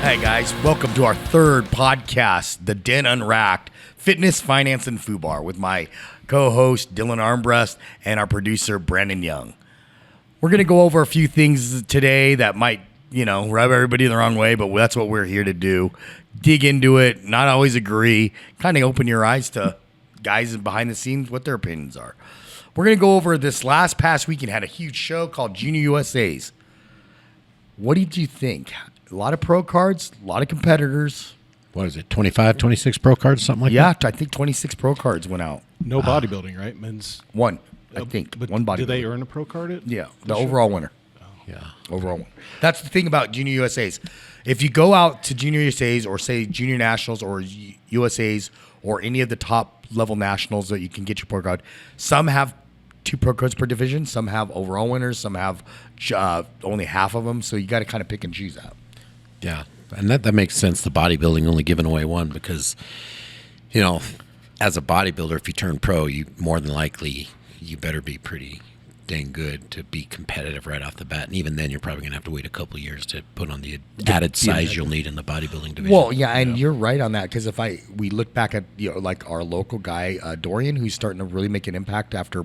Hey guys, welcome to our third podcast, the Den Unracked, Fitness, Finance, and FUBAR, with my co-host Dylan Armbrust and our producer Brandon Young. We're going to go over a few things today that might, rub everybody the wrong way, but that's what we're here to do. Dig into it, not always agree, kind of open your eyes to guys behind the scenes, what their opinions are. We're going to go over this past weekend, had a huge show called Junior USA's. What did you think? A lot of pro cards, a lot of competitors. What is it, 25, 26 pro cards, something like that? Yeah, I think 26 pro cards went out. No bodybuilding, right? Men's one, I think. But one bodybuilder. Did they earn a pro card? Yeah, the overall winner. Yeah. Overall winner. That's the thing about Junior USA's. If you go out to Junior USA's or say Junior Nationals or USA's or any of the top level nationals that you can get your pro card, some have 2 pro cards per division, some have overall winners, some have only half of them. So you got to kind of pick and choose out. Yeah, and that makes sense, the bodybuilding only giving away one, because, as a bodybuilder, if you turn pro, you more than likely, you better be pretty dang good to be competitive right off the bat. And even then, you're probably going to have to wait a couple of years to put on the added size you'll need in the bodybuilding division. Well, yeah, and you're right on that, because we look back at, like our local guy, Dorian, who's starting to really make an impact after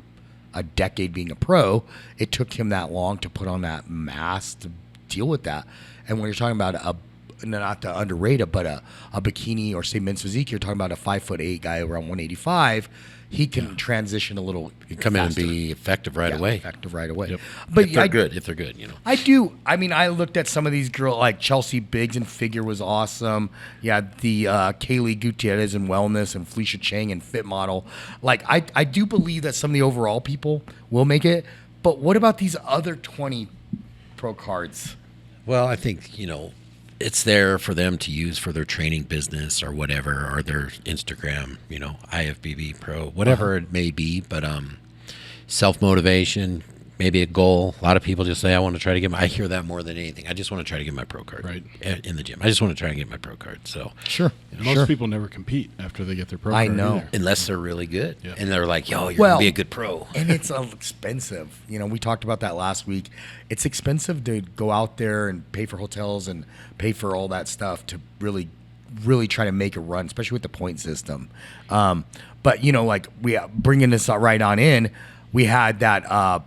a decade being a pro, it took him that long to put on that mass to deal with that. And when you're talking about not to underrate it, but a bikini or say men's physique, you're talking about a 5'8" guy around 185. He can transition a little. You come faster. in and be effective right away. Effective right away. Yep. But if they're good, I do. I mean, I looked at some of these girls, like Chelsea Biggs in figure was awesome. Yeah, the Kaylee Gutierrez in wellness and Felicia Chang in fit model. Like, I do believe that some of the overall people will make it. But what about these other 20 pro cards? Well, I think, it's there for them to use for their training business or whatever, or their Instagram, IFBB Pro, whatever it may be. But self-motivation, maybe a goal. A lot of people just say, I want to try to get I hear that more than anything. I just want to try to get my pro card in the gym. I just want to try to get my pro card. So Sure. Most people never compete after they get their pro card. I know. Either. Unless they're really good. Yeah. And they're like, yo, you're going to be a good pro. And it's expensive. We talked about that last week. It's expensive to go out there and pay for hotels and pay for all that stuff to really, really try to make a run, especially with the point system. But, like we bringing this right on in, we had that,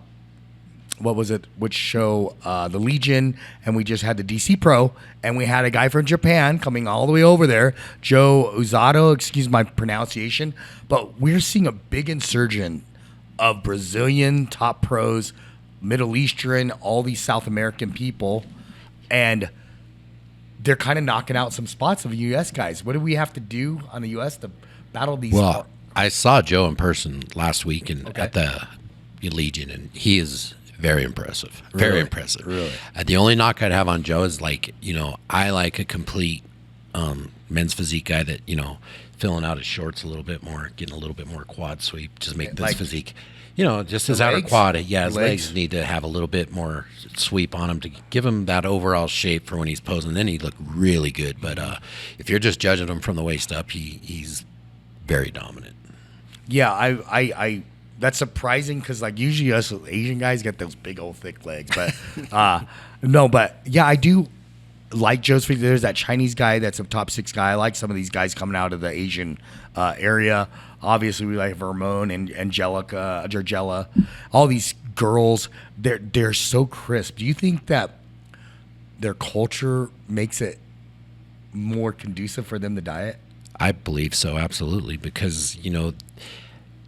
what was it, which show, the Legion, and we just had the DC Pro, and we had a guy from Japan coming all the way over there, Joe Uzato, excuse my pronunciation, but we're seeing a big insurgence of Brazilian top pros, Middle Eastern, all these South American people, and they're kind of knocking out some spots of U.S. guys. What do we have to do on the U.S. to battle these? Well, I saw Joe in person last week at the Legion, and he is very impressive. Very impressive. Really. The only knock I'd have on Joe is I like a complete men's physique guy that, filling out his shorts a little bit more, getting a little bit more quad sweep, just make this physique. Just his outer quad. Yeah, his legs need to have a little bit more sweep on him to give him that overall shape for when he's posing. Then he'd look really good. But if you're just judging him from the waist up, he's very dominant. Yeah, I that's surprising, because usually us Asian guys get those big old thick legs. But no, but yeah, I do like Joe's figure. There's that Chinese guy that's a top 6 guy. I like some of these guys coming out of the Asian area. Obviously, we like Vermone and Georgella. All these girls, they're so crisp. Do you think that their culture makes it more conducive for them to diet? I believe so, absolutely, because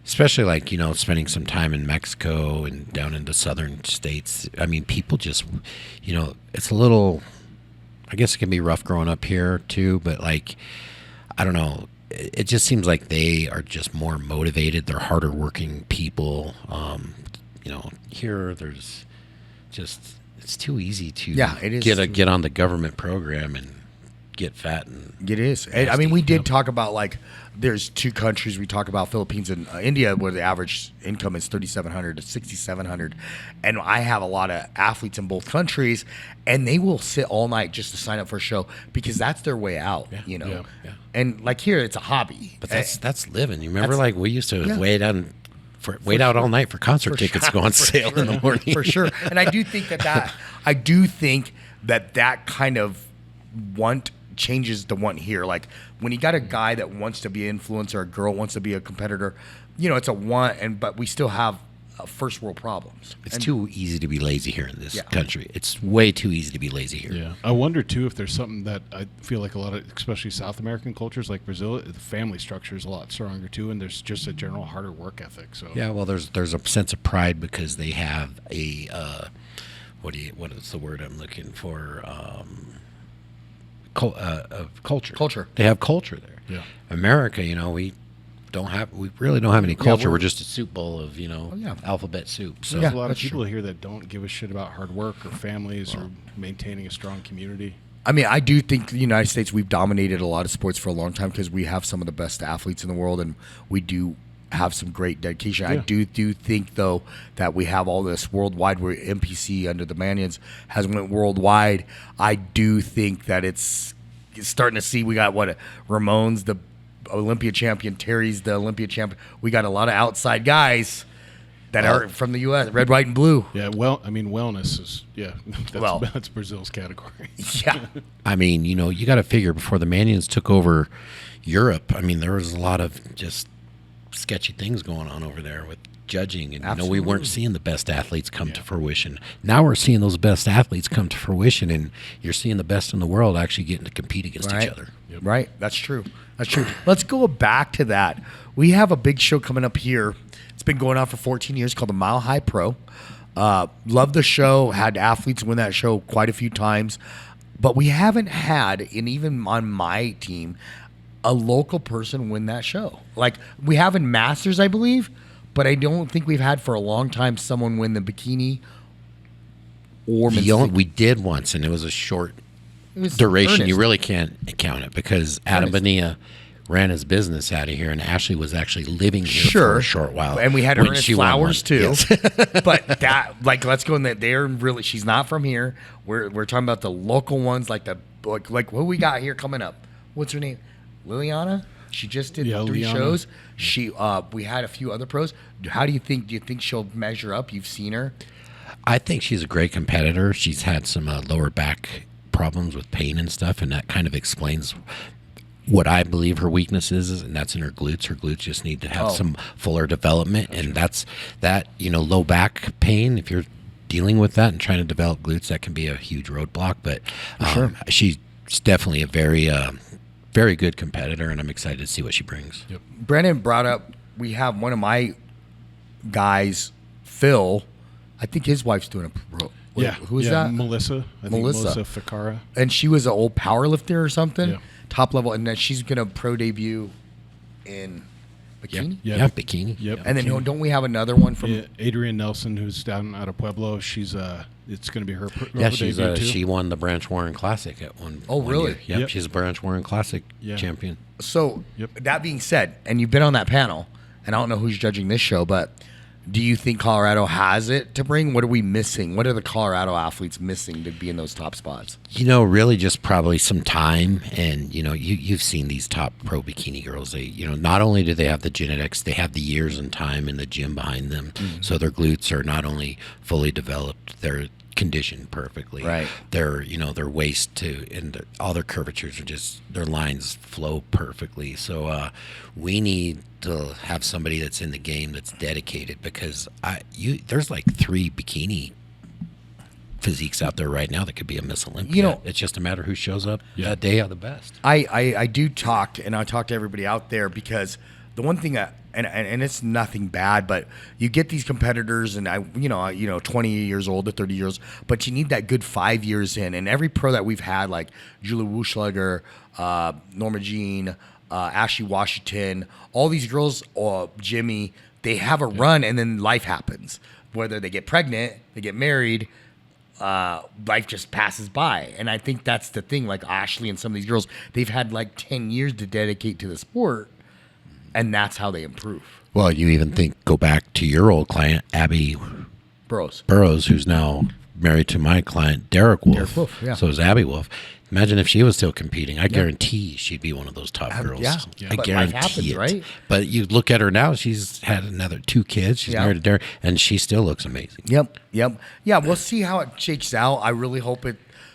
especially spending some time in Mexico and down into southern states. I mean, people just, it's a little, I guess it can be rough growing up here too, but I don't know. It just seems like they are just more motivated. They're harder working people. Here there's just, it's too easy to it is. get on the government program and get fat. And it is. I mean, we did talk about there's 2 countries we talk about, Philippines and India, where the average income is $3,700 to $6,700, and I have a lot of athletes in both countries, and they will sit all night just to sign up for a show because that's their way out. Yeah. And here it's a hobby, but that's living. You remember, we used to wait out all night for concert tickets to go on sale in the morning. For sure. And I do think that kind of want changes the want here. Like when you got a guy that wants to be an influencer, a girl wants to be a competitor, it's a want, but we still have first world problems. It's too easy to be lazy here in this country. It's way too easy to be lazy here. Yeah, I wonder too if there's something that I feel like a lot of, especially South American cultures like Brazil, the family structure is a lot stronger too, and there's just a general harder work ethic. So yeah, well, there's a sense of pride because they have a what is the word I'm looking for? Culture. Culture. They have culture there. Yeah. America, we really don't have any culture. we're We're just a soup bowl of alphabet soup. So there's a lot of that's people true. here that don't give a shit about hard work or families or maintaining a strong community. I mean, I do think the United States, we've dominated a lot of sports for a long time because we have some of the best athletes in the world, and we do have some great dedication. I Yeah. do think, though, that we have all this worldwide where NPC under the Manions has went worldwide. I do think that it's starting to see we got, Ramon's the Olympia champion, Terry's the Olympia champion. We got a lot of outside guys that are from the U.S., red, white, and blue. Yeah, well, I mean, wellness is, that's Brazil's category. Yeah. I mean, you got to figure before the Manions took over Europe. I mean, there was a lot of just sketchy things going on over there with judging, and we weren't seeing the best athletes come to fruition. Now we're seeing those best athletes come to fruition, and you're seeing the best in the world actually getting to compete against each other. Yep. Right. That's true. Let's go back to that. We have a big show coming up here. It's been going on for 14 years called the Mile High Pro. Love the show. Had athletes win that show quite a few times. But we haven't had, and even on my team, a local person win that show. Like, we have in Masters, I believe, but I don't think we've had for a long time someone win the bikini or We did once, and it was a short duration. Ernest. You really can't count it because Adam Bonilla ran his business out of here, and Ashley was actually living here for a short while. And we had when Ernest she won Flowers one. too. Yes. But that, let's go in that. They're really. She's not from here. We're talking about the local ones, like what we got here coming up. What's her name? Liliana. She just did 3 Liana. shows. She we had a few other pros. How do you think? Do you think she'll measure up? You've seen her. I think she's a great competitor. She's had some lower back problems with pain and stuff, and that kind of explains what I believe her weakness is, and that's in her glutes. Her glutes just need to have some fuller development, and that's low back pain. If you're dealing with that and trying to develop glutes, that can be a huge roadblock. But she's definitely a very good competitor, and I'm excited to see what she brings. Yep. Brandon brought up. We have one of my guys, Phil. I think his wife's doing a pro. Who is that? Melissa. I think Melissa Ficara. And she was an old power lifter or something, Yeah. top level, and then she's gonna pro debut in bikini. Yeah, bikini. Yep. And then don't we have another one from? Adrienne Nelson, who's down out of Pueblo. She's it's going to be her. Yeah, debut too. she won the Branch Warren Classic at one. Oh, one really? year. Yep, Yep. she's a Branch Warren Classic Yeah. champion. So Yep. that being said, and you've been on that panel, and I don't know who's judging this show, but do you think Colorado has it to bring? What are we missing? What are the Colorado athletes missing to be in those top spots? Really just probably some time, and you've seen these top pro bikini girls. They not only do they have the genetics, they have the years and time in the gym behind them. Mm-hmm. So their glutes are not only fully developed, they're conditioned perfectly. Right. Their their waist and all their curvatures are just, their lines flow perfectly. So we need to have somebody that's in the game that's dedicated, because there's like 3 bikini physiques out there right now that could be a Miss Olympia. It's just a matter who shows up that day are the best. I do talk, and I talk to everybody out there, because the one thing and it's nothing bad, but you get these competitors, and 20 years old to 30 years, but you need that good 5 years in. And every pro that we've had, like Julie Wuschlager, Norma Jean, Ashley Washington, all these girls, Jimmy, they have a run, and then life happens. Whether they get pregnant, they get married, life just passes by. And I think that's the thing. Like Ashley and some of these girls, they've had like 10 years to dedicate to the sport, and that's how they improve. Well, you even go back to your old client, Abby Burrows, who's now married to my client, Derek Wolf. Derek Wolf, yeah. So is Abby Wolf. Imagine if she was still competing. I guarantee she'd be one of those top girls. Yeah. I But guarantee life happens, it. right? But you look at her now, she's had another 2 kids. She's married to Derek, and she still looks amazing. Yep. Yeah, we'll see how it shakes out. I really hope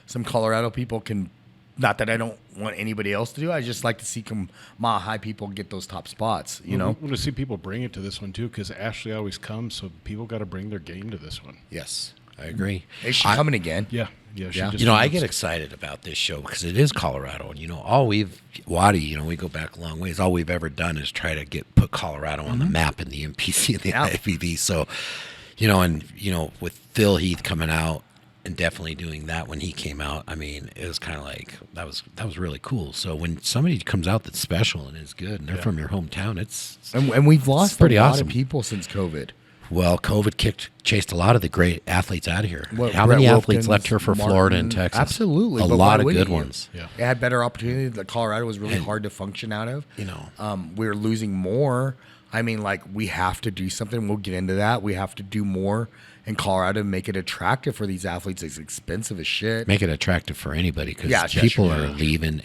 some Colorado people can Not that I don't want anybody else to do. I just like to see Mile High people get those top spots. You know, we want to see people bring it to this one too, because Ashley always comes, so people got to bring their game to this one. Yes, I agree. Is she coming again? Yeah. She just You know, I announced get it. excited about this show because it is Colorado, and Watty, we go back a long ways. All we've ever done is try to put Colorado on the map in the MPC and the IFBB. So, with Phil Heath coming out and definitely doing that when he came out, I mean, it was kind of like that was really cool. So when somebody comes out that's special and is good, and they're from your hometown, it's and we've lost pretty a lot awesome. of people since COVID. Well, COVID chased a lot of the great athletes out of here. Well, How Brett many athletes Wilkins, left here for Florida and Martin, Texas? absolutely, a but lot why of wouldn't good you? ones. Yeah. It had better opportunity. The Colorado was really hard to function out of. We were losing more. I mean, like, we have to do something. We'll get into that. We have to do more in Colorado to make it attractive for these athletes. It's expensive as shit. Make it attractive for anybody because Yeah, people sure. are leaving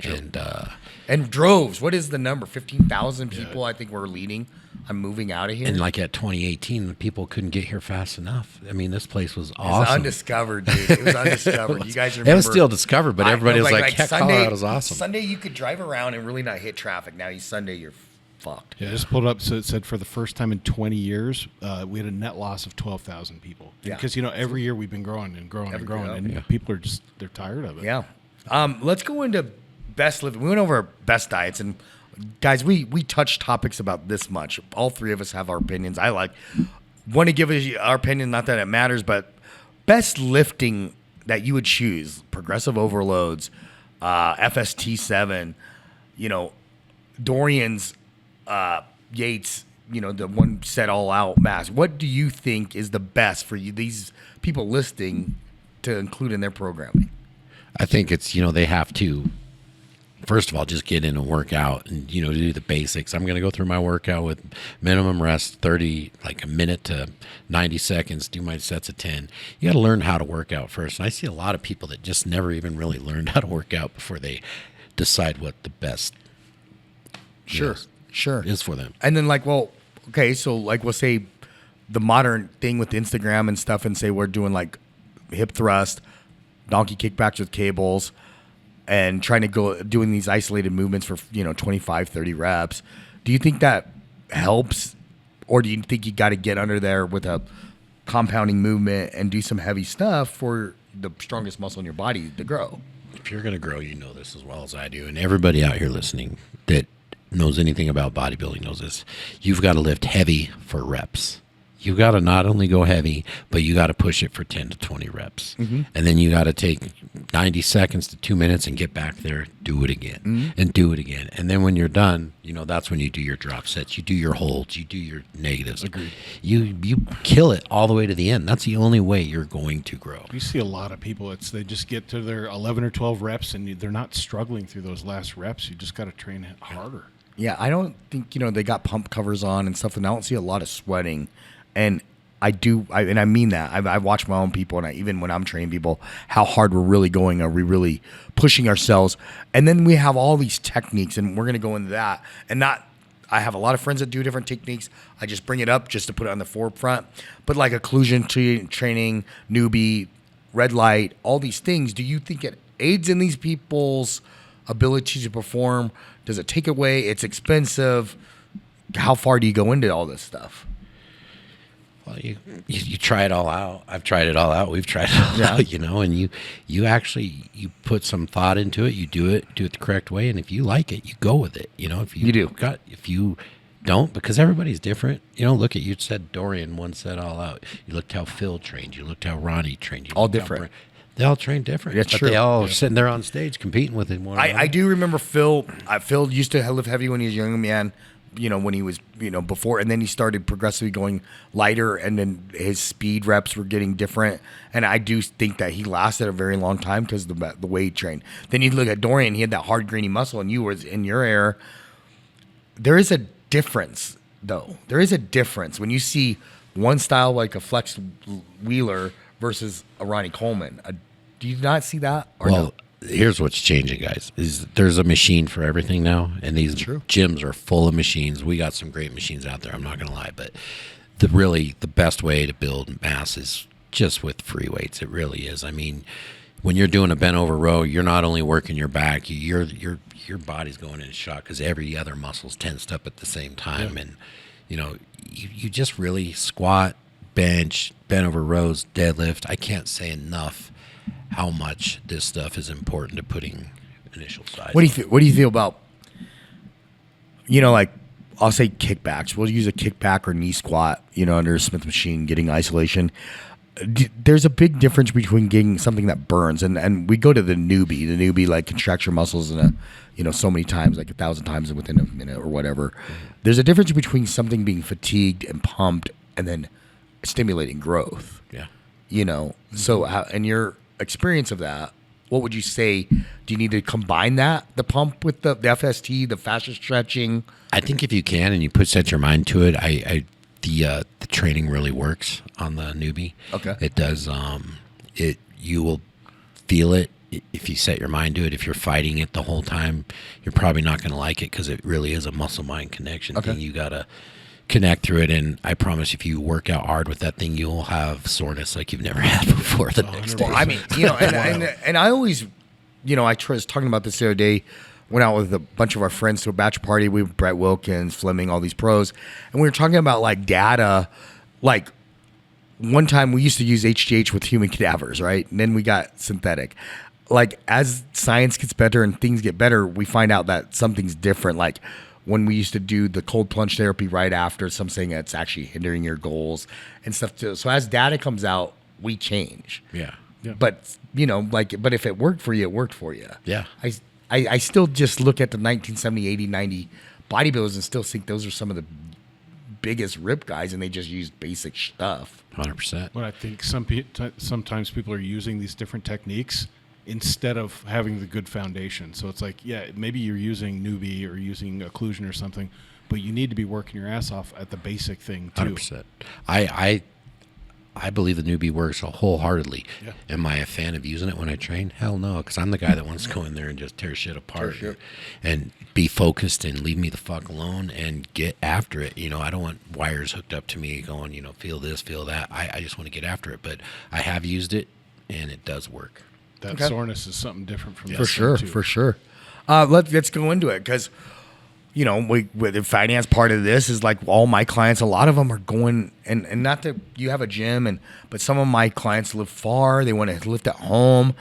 And droves. What is the number? 15,000 people, I think, we're leading. I'm moving out of here. and like at 2018, people couldn't get here fast enough. I mean, this place was It awesome. was undiscovered, dude. It was undiscovered. You guys remember? It was still discovered, but everybody was like, "Heck, Sunday, Colorado's awesome." Sunday, you could drive around and really not hit traffic. Now, Sunday, you're fucked. Yeah, I just pulled up. So it said for the first time in 20 years, we had a net loss of 12,000 people. Yeah. Because every year we've been growing and growing and growing, and people are they're tired of it. Yeah. Let's go into best living. We went over best diets, and guys, we touched topics about this much. All three of us have our opinions. I want to give us our opinion, not that it matters, but best lifting that you would choose: progressive overloads, FST7, Dorian's, Yates, the one set all out mass. What do you think is the best for you? These people listing to include in their programming. I think it's they have to. First of all, just get in and work out and, do the basics. I'm going to go through my workout with minimum rest, 30, like a minute to 90 seconds, do my sets of 10. You got to learn how to work out first. And I see a lot of people that just never even really learned how to work out before they decide what the best Sure. is for them. And then so we'll say the modern thing with Instagram and stuff and say we're doing like hip thrust, donkey kickbacks with cables, and trying to go doing these isolated movements for 25, 30 reps. Do you think that helps, or do you think you got to get under there with a compounding movement and do some heavy stuff for the strongest muscle in your body to grow? If you're going to grow, this as well as I do, and everybody out here listening that knows anything about bodybuilding knows this. You've got to lift heavy for reps. You got to not only go heavy, but you got to push it for 10 to 20 reps. Mm-hmm. And then you got to take 90 seconds to 2 minutes and get back there, do it again, and do it again. And then when you're done, that's when you do your drop sets, you do your holds, you do your negatives. Agreed. You kill it all the way to the end. That's the only way you're going to grow. You see a lot of people, they just get to their 11 or 12 reps, and they're not struggling through those last reps. You just got to train harder. Yeah, I don't think, they got pump covers on and stuff, and I don't see a lot of sweating. And I mean that. I've watched my own people, and even when I'm training people, how hard we're really going. Are we really pushing ourselves? And then we have all these techniques, and we're going to go into that. I have a lot of friends that do different techniques. I just bring it up just to put it on the forefront. But like occlusion training, newbie, red light, all these things, do you think it aids in these people's ability to perform? Does it take away? It's expensive. How far do you go into all this stuff? Well, you try it all out. I've tried it all out. We've tried it all out, and you actually put some thought into it. You do it the correct way, and if you like it, you go with it. If you don't, because everybody's different. Look at, you said Dorian once said all out. You looked how Phil trained. You looked how Ronnie trained. You all looked different. They all train different. That's but true. They all are sitting there on stage competing with it. I do remember Phil. Phil used to lift heavy when he was a young man. When he was, before, and then he started progressively going lighter, and then his speed reps were getting different. And I do think that he lasted a very long time because the way he trained. Then you look at Dorian; he had that hard, grainy muscle, and you was in your era. There is a difference, though. There is a difference when you see one style like a Flex Wheeler versus a Ronnie Coleman. Do you not see that? Or well, no? Here's what's changing, guys. Is there's a machine for everything now, and these gyms are full of machines. We got some great machines out there. I'm not going to lie, but the best way to build mass is just with free weights. It really is. I mean, when you're doing a bent over row, you're not only working your back, your body's going in shock because every other muscle's tensed up at the same time. And, you know, you just really squat, bench, bent over rows, deadlift. I can't say enough how much this stuff is important to putting initial size. What do you feel about, you know, like, I'll say kickbacks. We'll use a kickback or knee squat, you know, under a Smith machine, getting isolation. There's a big difference between getting something that burns, and we go to the newbie like contract your muscles in a, you know, so many times, like 1,000 times within a minute or whatever. There's a difference between something being fatigued and pumped and then stimulating growth. Yeah. You know, so in your experience of that, what would you say? Do you need to combine that, the pump with the FST, the fascia stretching? I think if you can and you set your mind to it, the training really works on the newbie. Okay. It does. You will feel it if you set your mind to it. If you're fighting it the whole time, you're probably not going to like it because it really is a muscle-mind connection thing. You got to connect through it, and I promise if you work out hard with that thing, you'll have soreness like you've never had before the next day. Well, I mean, you know, and I always, you know, I was talking about this the other day. Went out with a bunch of our friends to a bachelor party. We were Brett Wilkins, Fleming, all these pros. And we were talking about like data. Like one time we used to use HGH with human cadavers, right? And then we got synthetic. Like as science gets better and things get better, we find out that something's different. Like when we used to do the cold plunge therapy right after, some saying it's actually hindering your goals and stuff too. So as data comes out, we change. Yeah. But, you know, like, but if it worked for you, it worked for you. Yeah. I still just look at the 1970, 80, 90 bodybuilders and still think those are some of the biggest rip guys, and they just use basic stuff. 100%. But I think sometimes people are using these different techniques instead of having the good foundation. So it's like, yeah, maybe you're using newbie or using occlusion or something, but you need to be working your ass off at the basic thing too. 100%. I believe the newbie works Yeah. wholeheartedly. Am I a fan of using it when I train? Hell no, because I'm the guy that wants to go in there and just tear shit apart and be focused and leave me the fuck alone and get after it. You know, I don't want wires hooked up to me going, you know, feel this, feel that. I just want to get after it. But I have used it, and it does work. That soreness is something different from For sure. Let's go into it because, you know, the finance part of this is like all my clients, a lot of them are going, and not that you have a gym, but some of my clients live far. They want to lift at home.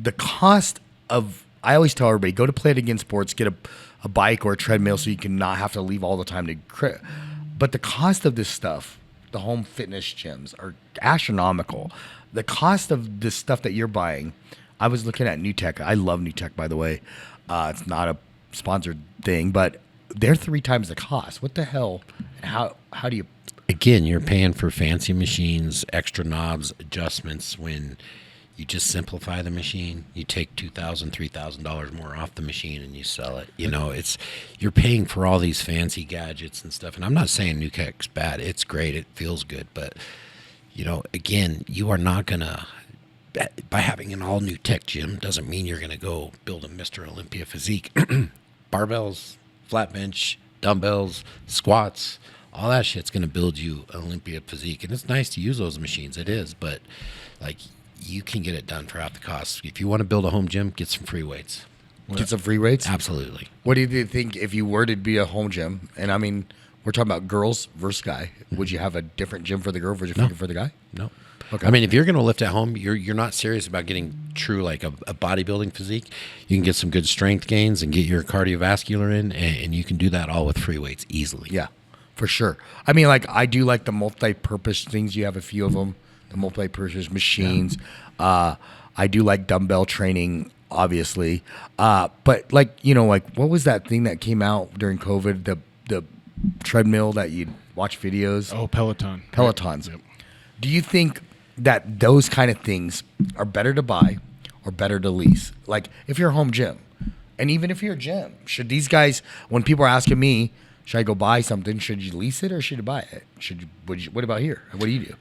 The cost of, I always tell everybody, go to Play It Again Sports, get a bike or a treadmill so you can not have to leave all the time to crit. But the cost of this stuff, the home fitness gyms, are astronomical. The cost of this stuff that you're buying, I was looking at New Tech. I love New Tech, by the way. It's not a sponsored thing, but they're 3 times the cost. What the hell? How do you? Again, you're paying for fancy machines, extra knobs, adjustments. When you just simplify the machine, you take $2,000, $3,000 more off the machine and you sell it. You know, you're paying for all these fancy gadgets and stuff. And I'm not saying New Tech's bad. It's great. It feels good. But, you know, again, you are not going to, by having an all New Tech gym doesn't mean you're going to go build a Mr. Olympia physique. Barbells, flat bench, dumbbells, squats, all that shit's going to build you an Olympia physique. And it's nice to use those machines. It is. But, like, you can get it done for half the cost. If you want to build a home gym, get some free weights. Get some free weights? Absolutely. What do you think if you were to be a home gym? And I mean, we're talking about girls versus guy. Would you have a different gym for the girl versus for the guy? No. Okay. I mean, if you're going to lift at home, you're not serious about getting true like a bodybuilding physique. You can get some good strength gains and get your cardiovascular in, and you can do that all with free weights easily. Yeah, for sure. I mean, like I do like the multi-purpose things. You have a few of them, the multi-purpose machines. Yeah. I do like dumbbell training, obviously. But like, you know, like what was that thing that came out during COVID? The treadmill that you'd watch videos. Oh, Peloton. Pelotons. Yep. Do you think that those kind of things are better to buy or better to lease? Like if you're a home gym, and even if you're a gym, should these guys, when people are asking me, should I go buy something, should you lease it or should you buy it? What about here? What do you do?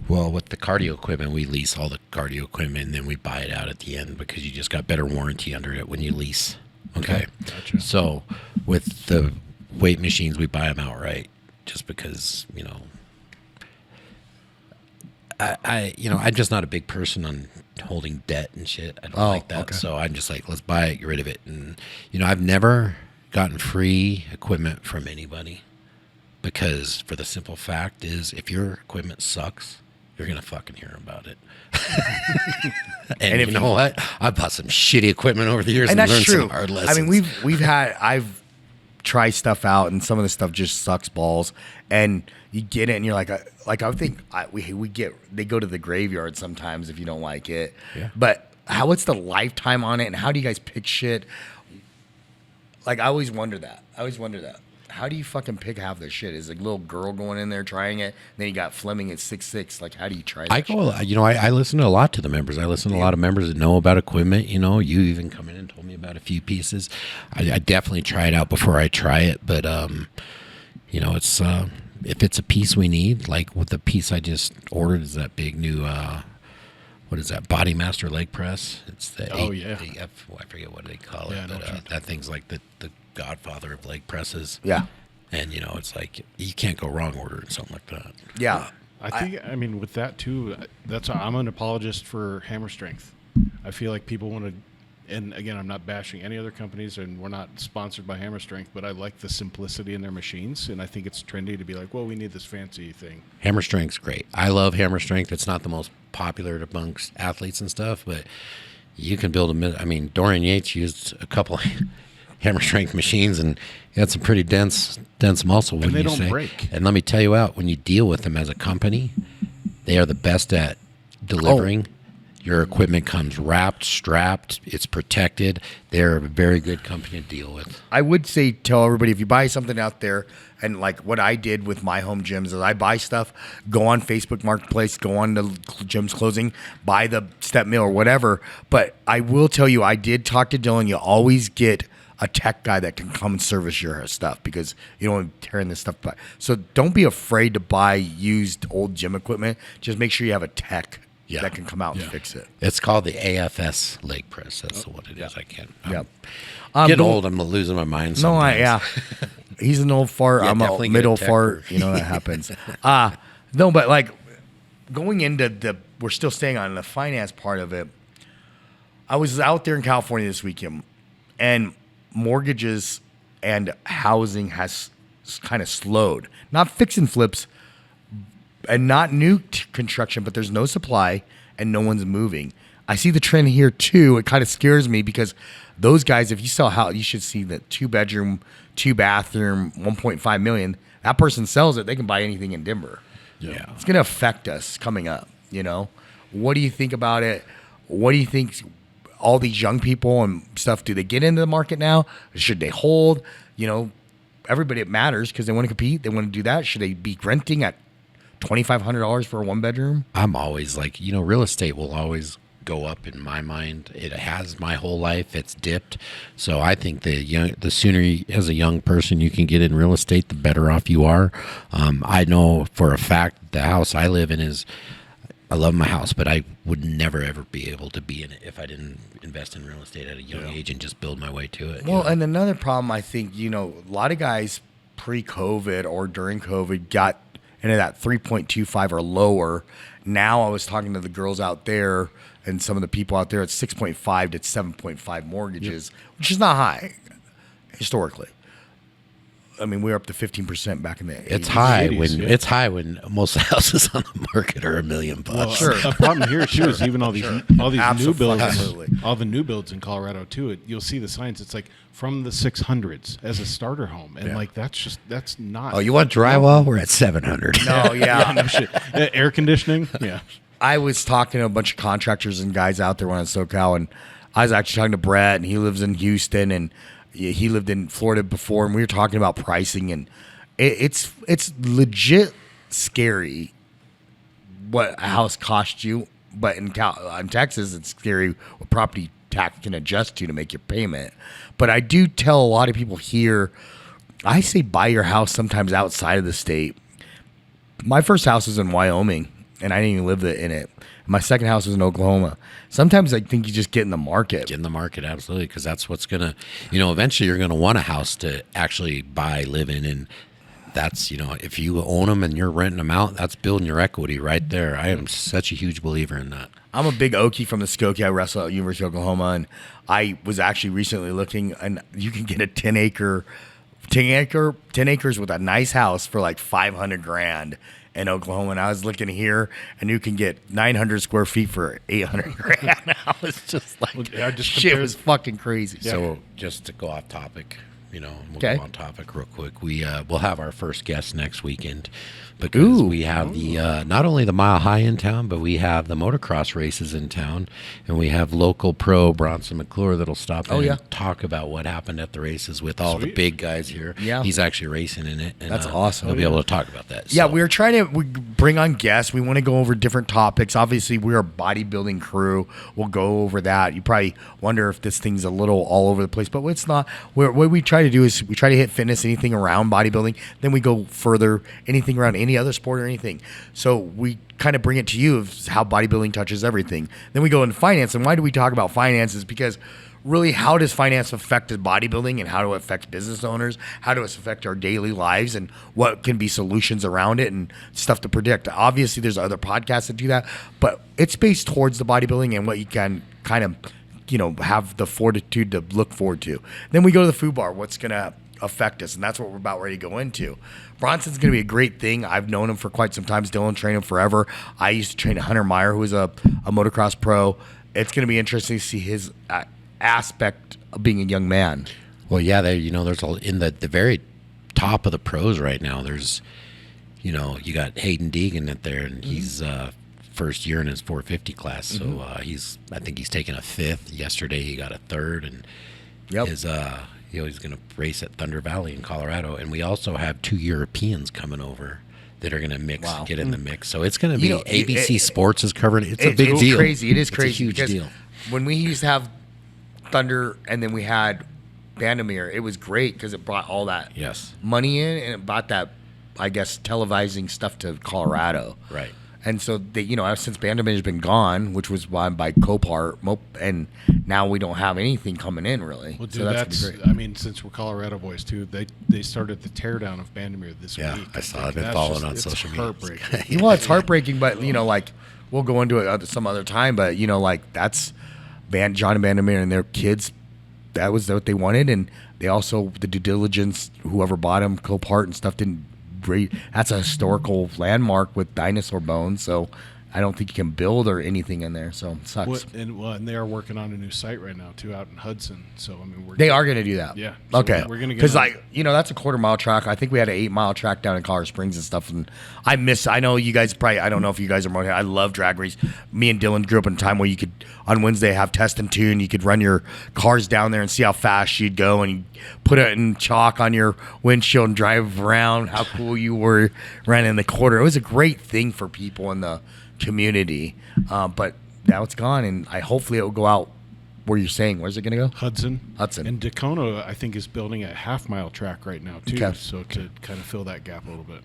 Well, with the cardio equipment, we lease all the cardio equipment and then we buy it out at the end because you just got better warranty under it when you lease. Okay. Gotcha. So with the weight machines, we buy them outright just because, you know, I'm just not a big person on holding debt and shit. I don't Oh, like that. okay. So I'm just like, let's buy it, get rid of it. And, I've never gotten free equipment from anybody because for the simple fact is if your equipment sucks, you're going to fucking hear about it. and you know what? I bought some shitty equipment over the years and that's learned true. some hard lessons. I mean, I've tried stuff out, and some of the stuff just sucks balls. And you get it, and you're like I think they go to the graveyard sometimes if you don't like it. Yeah. But what's the lifetime on it, and how do you guys pick shit? Like I always wonder that. How do you fucking pick half this shit? Is a little girl going in there trying it? Then you got Fleming at 6'6". Like, how do you try that? I listen to a lot to the members. I listen to a lot of members that know about equipment. You even come in and told me about a few pieces. I definitely try it out before I try it. But, it's if it's a piece we need, like with the piece I just ordered is that big new, what is that, Body Master leg press? It's the I forget what they call it. But, that thing's like the godfather of leg presses. Yeah. And, it's like you can't go wrong ordering something like that. Yeah. I mean, with that too, I'm an apologist for hammer strength. I feel like people want to, and again, I'm not bashing any other companies, and we're not sponsored by Hammer Strength, but I like the simplicity in their machines, and I think it's trendy to be like, well, we need this fancy thing. Hammer Strength's great. I love Hammer Strength. It's not the most popular amongst athletes and stuff, but you can build Dorian Yates used a couple Hammer Strength machines, and he had some pretty dense muscle. And they don't break. And let me tell you what, when you deal with them as a company, they are the best at delivering. Your equipment comes wrapped, strapped, it's protected. They're a very good company to deal with. I would say tell everybody if you buy something out there, and like what I did with my home gyms is I buy stuff, go on Facebook Marketplace, go on to Gyms Closing, buy the step mill or whatever. But I will tell you, I did talk to Dylan. You always get a tech guy that can come and service your stuff because you don't want to tearing this stuff apart. So don't be afraid to buy used old gym equipment. Just make sure you have a tech that can come out and fix it. It's called the AFS leg press. That's what it is. I can't. Get old. I'm losing my mind sometimes. He's an old fart. I'm a middle fart. That happens. No, but like going into we're still staying on the finance part of it. I was out there in California this weekend, and mortgages and housing has kind of slowed. Not fix and flips, and not new construction, but there's no supply and no one's moving. I see the trend here too. It kind of scares me because those guys, if you sell a house, you should see that 2-bedroom, 2-bathroom, 1.5 million. That person sells it, they can buy anything in Denver. Yeah. It's going to affect us coming up. What do you think about it? What do you think? All these young people and stuff, do they get into the market now? Should they hold? Everybody, it matters because they want to compete. They want to do that. Should they be renting at $2,500 for a 1-bedroom? I'm always like, real estate will always go up in my mind. It has my whole life. It's dipped. So I think the sooner as a young person you can get in real estate, the better off you are. I know for a fact the house I live in I love my house, but I would never, ever be able to be in it if I didn't invest in real estate at a young age and just build my way to it. Well, and another problem, I think, a lot of guys pre-COVID or during COVID got into that 3.25 or lower. Now I was talking to the girls out there and some of the people out there at 6.5 to 7.5 mortgages, which is not high historically. I mean, we were up to 15% back in the 80s. It's high when most houses on the market are $1 million. Well, sure. A problem here too is even all these new builds, Absolutely. all the new builds in Colorado too. You'll see the signs. It's like from the 600s as a starter home, and like that's not. Oh, you want drywall? We're at 700. No, yeah. No shit. Air conditioning. Yeah. I was talking to a bunch of contractors and guys out there when I was SoCal, and I was actually talking to Brett, and he lives in Houston, and he lived in Florida before, and we were talking about pricing, and it's legit scary what a house costs you. But in Texas, it's scary what property tax can adjust to make your payment. But I do tell a lot of people here, I say buy your house sometimes outside of the state. My first house was in Wyoming, and I didn't even live in it. My second house was in Oklahoma. Sometimes I think you just get in the market. Get in the market, absolutely, because that's what's going to, eventually you're going to want a house to actually buy, live in, and that's, if you own them and you're renting them out, that's building your equity right there. I am such a huge believer in that. I'm a big Okie from the Skokie. I wrestle at University of Oklahoma, and I was actually recently looking, and you can get a 10 acres with a nice house for like $500,000 in Oklahoma. And I was looking here, and you can get 900 square feet for $800,000. I was just like, shit was fucking crazy. Yeah. So just to go off topic, we'll Okay. go on topic real quick. We'll have our first guest next weekend because we have the not only the Mile High in town, but we have the motocross races in town, and we have local pro Bronson McClure that'll stop in and talk about what happened at the races with all the big guys here. Yeah. He's actually racing in it. And, That's awesome. He'll be able to talk about that. Yeah, So, we're trying to bring on guests. We want to go over different topics. Obviously, we're a bodybuilding crew. We'll go over that. You probably wonder if this thing's a little all over the place, but it's not. What we try to do is we try to hit fitness, anything around bodybuilding. Then we go further, anything around any other sport or anything. So we kind of bring it to you of how bodybuilding touches everything. Then we go into finance. And why do we talk about finances? Because really, how does finance affect bodybuilding, and how do it affect business owners? How does it affect our daily lives, and what can be solutions around it and stuff to predict? Obviously, there's other podcasts that do that, but it's based towards the bodybuilding and what you can kind of, have the fortitude to look forward to. Then we go to the FUBAR, what's going to affect us, and that's what we're about ready to go into. Bronson's going to be a great thing. I've known him for quite some time. Dylan trained him forever. I used to train Hunter Meyer, who was a motocross pro. It's going to be interesting to see his aspect of being a young man. Well, yeah, there's in the very top of the pros right now. There's, you got Hayden Deegan up there, and he's first year in his 450 class. So I think he's taken a fifth. Yesterday he got a third, and his he's going to race at Thunder Valley in Colorado. And we also have 2 Europeans coming over that are going to get in the mix. So it's going to be ABC Sports is covering it. It's a big deal. Crazy. It is crazy. It's a huge deal. When we used to have Thunder and then we had Vandermeer, it was great because it brought all that money in, and it brought that, I guess, televising stuff to Colorado. Right. And so they, since Vandermeer has been gone, which was by Copart, and now we don't have anything coming in really. Well, dude, so that's great. I mean, since we're Colorado boys too, they started the teardown of Vandermeer this week. I saw it. I've been following on social media. Heartbreaking. Well, it's heartbreaking, but we'll go into it some other time. But that's John and Vandermeer and their kids. That was what they wanted, and they also the due diligence. Whoever bought them, Copart and stuff, didn't. That's a historical landmark with dinosaur bones, so I don't think you can build or anything in there. So it sucks. And they are working on a new site right now too, out in Hudson. So I mean, they are going to do that. Yeah. So okay. We're going to get because that's a 1/4 mile track. I think we had an 8-mile track down in Colorado Springs and stuff. And I know you guys probably. I don't know if you guys are more. I love drag race. Me and Dylan grew up in a time where you could on Wednesday have test and tune. You could run your cars down there and see how fast you'd go, and you put it in chalk on your windshield and drive around. How cool you were running the quarter. It was a great thing for people in the community, but now it's gone, and hopefully it will go out where you're saying. Where's it going to go? Hudson. And Daytona, I think, is building a 1/2-mile track right now too, so to kind of fill that gap a little bit.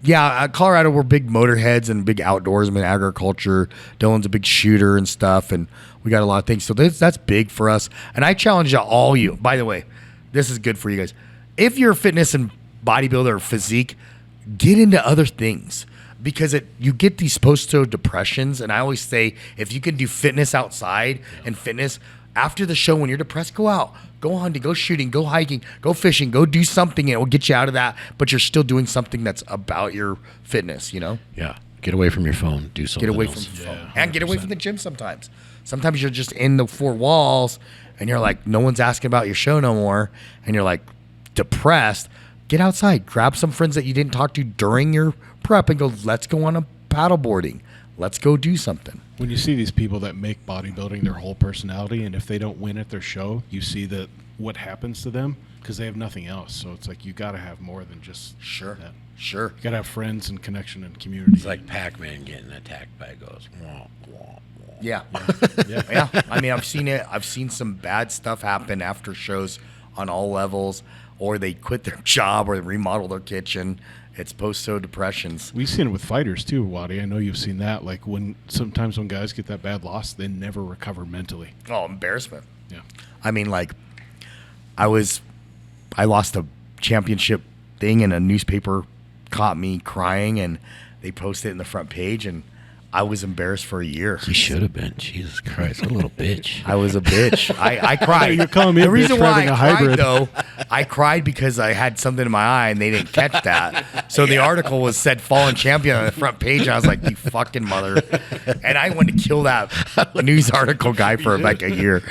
Yeah, Colorado, we're big motorheads and big outdoorsmen, agriculture. Dylan's a big shooter and stuff, and we got a lot of things. So that's big for us. And I challenge all you. By the way, this is good for you guys. If you're a fitness and bodybuilder or physique, get into other things. Because you get these post-depressions, and I always say if you can do fitness outside and fitness after the show, when you're depressed, go out, go hunting, go shooting, go hiking, go fishing, go do something, and it will get you out of that. But you're still doing something that's about your fitness, Yeah, get away from your phone, do something. Get away else. from your phone, and get away from the gym. Sometimes you're just in the 4 walls, and you're like, no one's asking about your show no more, and you're like depressed. Get outside, grab some friends that you didn't talk to during your prep and go, let's go on a paddleboarding. Let's go do something. When you see these people that make bodybuilding their whole personality, and if they don't win at their show, you see what happens to them because they have nothing else. So it's like you got to have more than just that. Sure. You got to have friends and connection and community. It's like Pac-Man getting attacked by ghosts. Yeah. Yeah. I mean, I've seen it. I've seen some bad stuff happen after shows on all levels, or they quit their job or they remodel their kitchen. It's post-depressions. We've seen it with fighters too, Watty. I know you've seen that. Like sometimes when guys get that bad loss, they never recover mentally. Oh, embarrassment. Yeah. I mean, I lost a championship thing in a newspaper caught me crying, and they posted it in the front page, and I was embarrassed for a year. You should have been. Jesus Christ, what a little bitch. I was a bitch. I cried. You're calling me the a bitch reason for why having I a cried, hybrid. though, I cried because I had something in my eye and they didn't catch that. So the article said "Fallen Champion" on the front page, and I was like, "You fucking mother!" And I wanted to kill that news article guy for like a year.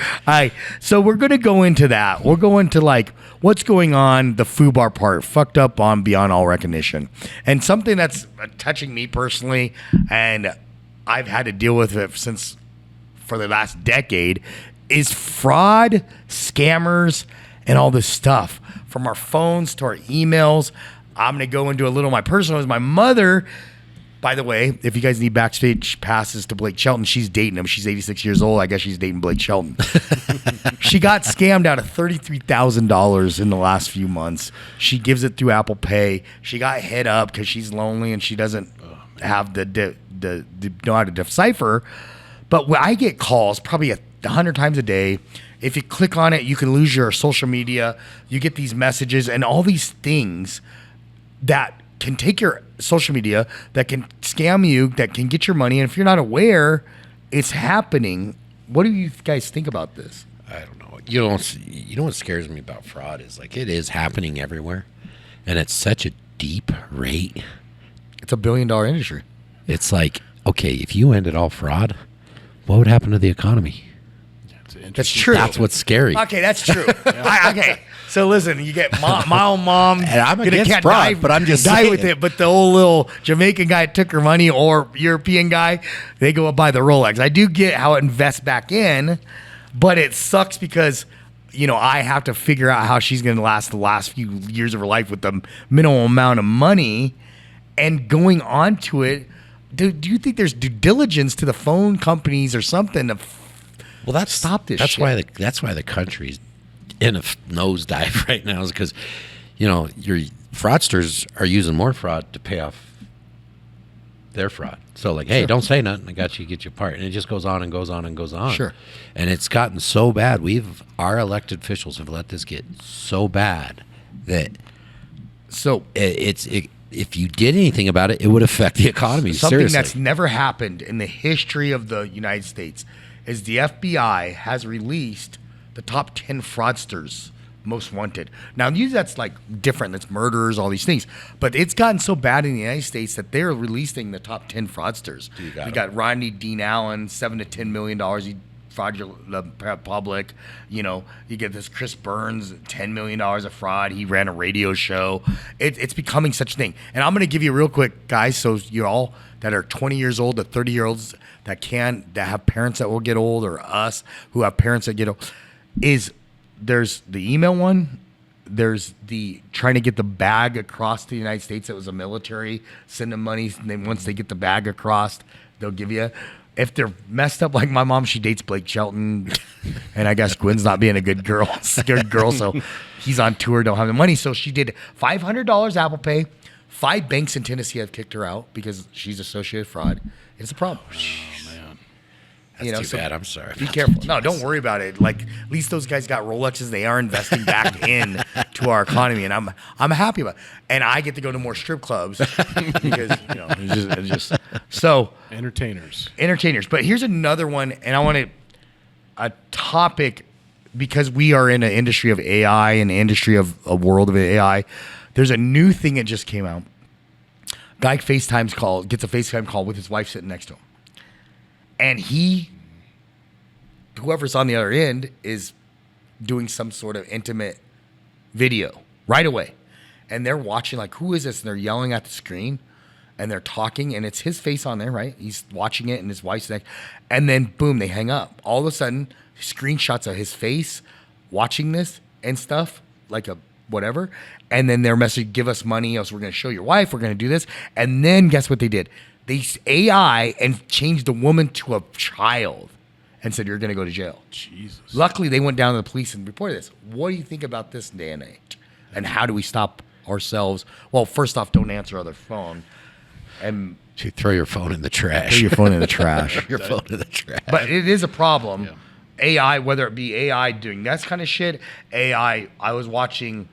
So we're gonna go into that. We're going to like what's going on, the FUBAR part, fucked up on beyond all recognition, and something that's touching me personally, and I've had to deal with it since for the last decade, is fraud, scammers, and all this stuff. From our phones to our emails. I'm going to go into a little of my personal. My mother, by the way, if you guys need backstage passes to Blake Shelton, she's dating him. She's 86 years old. I guess she's dating Blake Shelton. She got scammed out of $33,000 in the last few months. She gives it through Apple Pay. She got hit up because she's lonely and she doesn't have the know how to decipher. But when I get calls probably 100 times a day, if you click on it, you can lose your social media. You get these messages and all these things that can take your social media, that can scam you, that can get your money. And if you're not aware, it's happening. What do you guys think about this? I don't know. You know what scares me about fraud is like it is happening everywhere, and it's such a deep rate. It's $1 billion industry. It's like, okay, if you ended all fraud, what would happen to the economy? That's true. That's what's scary. Okay, that's true. Okay, so listen, you get my own mom. And I'm gonna against can't fraud, die, but I'm just die saying. with it. But the old little Jamaican guy took her money, or European guy, they go buy the Rolex. I do get how it invests back in, but it sucks because I have to figure out how she's going to last the last few years of her life with the minimal amount of money, and going on to it. Do you think there's due diligence to the phone companies or something to stop this? That's shit? that's why the country's in a nosedive right now, is because your fraudsters are using more fraud to pay off their fraud. So like, hey, don't say nothing. I got you. Get your part, and it just goes on and goes on and goes on. Sure. And it's gotten so bad. Our elected officials have let this get so bad that if you did anything about it, it would affect the economy. Something seriously. that's never happened in the history of the United States is the FBI has released the top 10 fraudsters most wanted. Now, usually that's like different. That's murderers, all these things. But it's gotten so bad in the United States that they're releasing the top 10 fraudsters. You got Rodney Dean Allen, $7 to $10 million. He fraudulent the public. You get this Chris Burns, $10 million of fraud. He ran a radio show. It's becoming such a thing. And I'm going to give you real quick, guys, so you all that are 20 years old to 30-year-olds that have parents that will get old, or us who have parents that get old, there's the email one. There's the trying to get the bag across the United States. It was a military, send them money. And then once they get the bag across, they'll give you. If they're messed up like my mom, she dates Blake Shelton. And I guess Gwen's not being a good girl, so he's on tour, don't have the money. So she did $500 Apple Pay. 5 banks in Tennessee have kicked her out because she's associated fraud. It's a problem. Oh, man. That's too bad. I'm sorry. Be careful. No, don't worry about it. Like, at least those guys got Rolexes. They are investing back in to our economy, and I'm happy about it. And I get to go to more strip clubs because it's just so entertainers. But here's another one, and I want a topic because we are in an industry of AI and industry of a world of AI. There's a new thing that just came out. Guy gets a FaceTime call with his wife sitting next to him. And whoever's on the other end is doing some sort of intimate video right away. And they're watching like, who is this? And they're yelling at the screen and they're talking and it's his face on there, right? He's watching it and his wife's next. And then boom, they hang up. All of a sudden, screenshots of his face watching this and stuff, like a whatever. And then their message, give us money, else we're going to show your wife, we're going to do this. And then guess what they did? They AI and changed the woman to a child and said, you're going to go to jail. Jesus. Luckily, they went down to the police and reported this. What do you think about this day and age? And how do we stop ourselves? Well, first off, don't answer other phone. And you throw your phone in the trash. Throw your phone in the trash. Your phone in the trash. But it is a problem. Yeah. AI, whether it be AI doing that kind of shit, AI, I was watching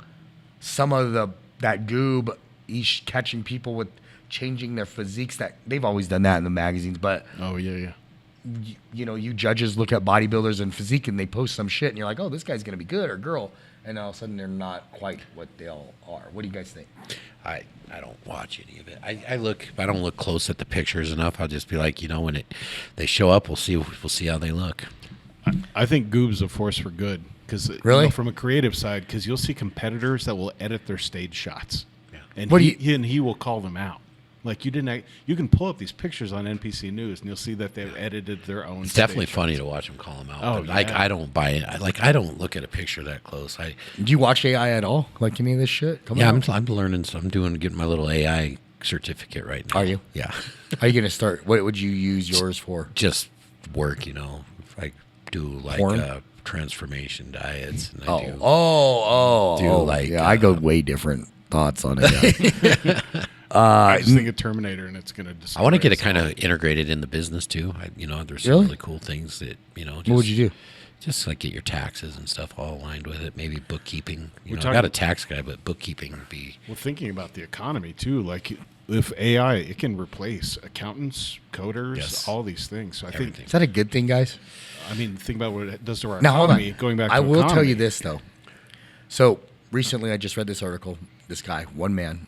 some of that goob he's catching people with changing their physiques. That they've always done that in the magazines, but Oh yeah. you judges look at bodybuilders and physique and they post some shit and you're like, oh, this guy's gonna be good or girl, and all of a sudden they're not quite what they all are. What do you guys think? I don't watch any of it. I look. I don't look close at the pictures enough. I'll just be like, when they show up, we'll see how they look. I think Goob's a force for good because Really? from a creative side, because you'll see competitors that will edit their stage shots, Yeah. and What do he will call them out. Like you can pull up these pictures on NPC News and you'll see that they've edited their own. It's definitely stage funny shots. to watch them call them out. Oh, but like yeah. I don't buy it. I don't look at a picture that close. Do you watch AI at all? Like any of this shit? Coming Yeah, out? I'm learning. So I'm getting my little AI certificate right now. Are you? Yeah. Are you gonna start? What would you use yours for? Just work, If I do like Porn? transformation diets. And Oh, I do, I go way different thoughts on it. I just think of Terminator and it's going to. I want to get it kind of integrated in the business too. There's some Really? really cool things that What would you do? Just like get your taxes and stuff all aligned with it. Maybe bookkeeping. I'm talking- not a tax guy, but bookkeeping would be. Well, thinking about the economy too, like if AI, it can replace accountants, coders, Yes. all these things. So I Everything. think, Is that a good thing, guys? think about what it does to our Now hold economy. on. Going back, to I will tell economy. you this though. So recently, I just read this article. This guy, one man,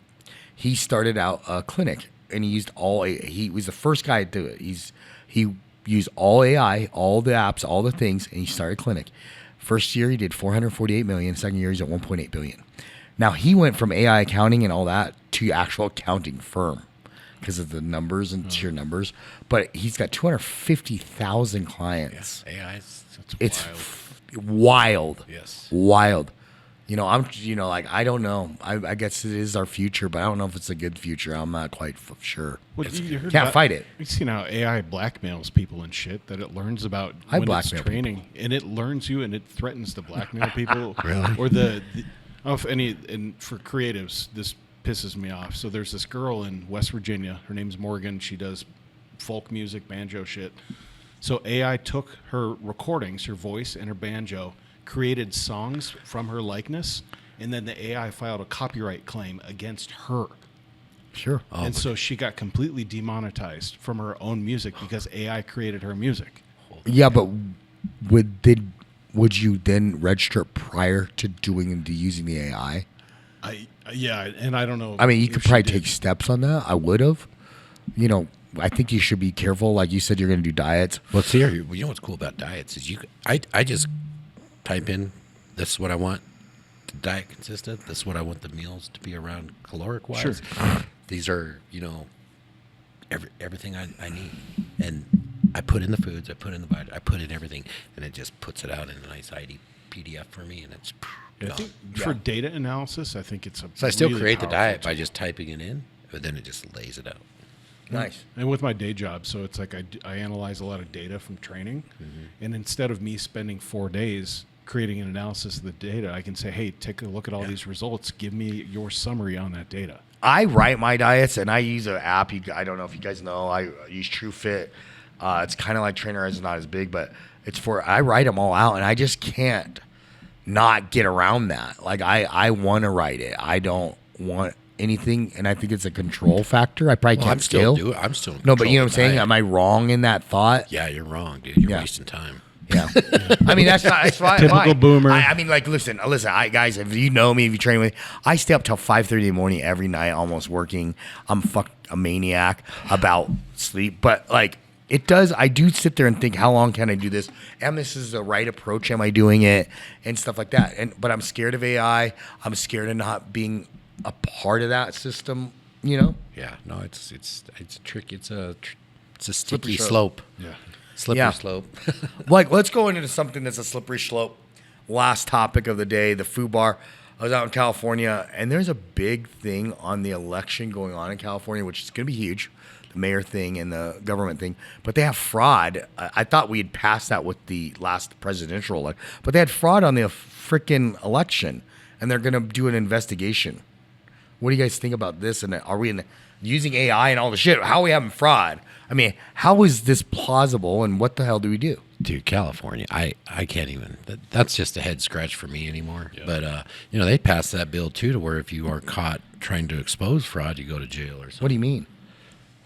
he started out a clinic, and he used he was the first guy to do it. He used all AI, all the apps, all the things, and he started a clinic. First year, he did 448 million. Second year, he's at 1.8 billion. Now he went from AI accounting and all that to actual accounting firm because of the numbers and sheer numbers. But he's got 250,000 clients. AI. It's wild. Yes. Wild. I don't know. I guess it is our future, but I don't know if it's a good future. I'm not quite sure. What, you heard Can't about- fight it. You've seen how AI blackmails people and shit that it learns about I when it's blackmail training, and it learns you and it threatens to blackmail people. Really? Or and for creatives, this pisses me off. So there's this girl in West Virginia. Her name's Morgan. She does folk music, banjo shit. So AI took her recordings, her voice and her banjo, created songs from her likeness, and then the AI filed a copyright claim against her. Sure. And so she got completely demonetized from her own music because AI created her music. Yeah, but would you then register prior to using the AI? And I don't know. I mean, you if could she probably did. take steps on that. I would have. I think you should be careful. Like you said, you're going to do diets. Well, see, what's cool about diets is I just type in, this is what I want the diet consist of. This is what I want the meals to be around caloric wise. Sure. These are, everything I need. And I put in the foods, I put in the vitamin, I put in everything, and it just puts it out in a nice ID PDF for me, and it's I done. think for data analysis, I think it's a. So I still really create the powerful diet by tool. just typing it in, but then it just lays it out. Nice. And with my day job, so it's like I analyze a lot of data from training, and instead of me spending 4 days creating an analysis of the data, I can say, hey, take a look at all these results. Give me your summary on that data. I write my diets, and I use an app. I don't know if you guys know. I use TrueFit. It's kind of like Trainerize, it's not as big, but I write them all out, and I just can't not get around that. Like I want to write it. I don't want anything, and I think it's a control factor. I probably can't scale. I'm still in No, but you know control what I'm of the saying? diet. Am I wrong in that thought? Yeah, you're wrong, dude. You're Yeah. wasting time. Yeah. I mean, that's fine. Typical fine. boomer. I mean, like, listen, guys, if you know me, if you train with me, I stay up till 5:30 in the morning every night, almost working. I'm a maniac about sleep, but like, I do sit there and think, how long can I do this? And this is the right approach. Am I doing it? And stuff like that. But I'm scared of AI. I'm scared of not being a part of that system, Yeah, no, it's a trick. It's a sticky slope. Yeah. Slippery Yeah. slope. Like, let's go into something that's a slippery slope. Last topic of the day, the FUBAR. I was out in California, and there's a big thing on the election going on in California, which is going to be huge, the mayor thing and the government thing. But they have fraud. I thought we had passed that with the last presidential election, but they had fraud on the freaking election, and they're going to do an investigation. What do you guys think about this? And are we using AI and all the shit? How are we having fraud? I mean, how is this plausible, and what the hell do we do? Dude, California, I can't even. That's just a head scratch for me anymore. Yeah. But they passed that bill too, to where if you are caught trying to expose fraud, you go to jail or something. What do you mean?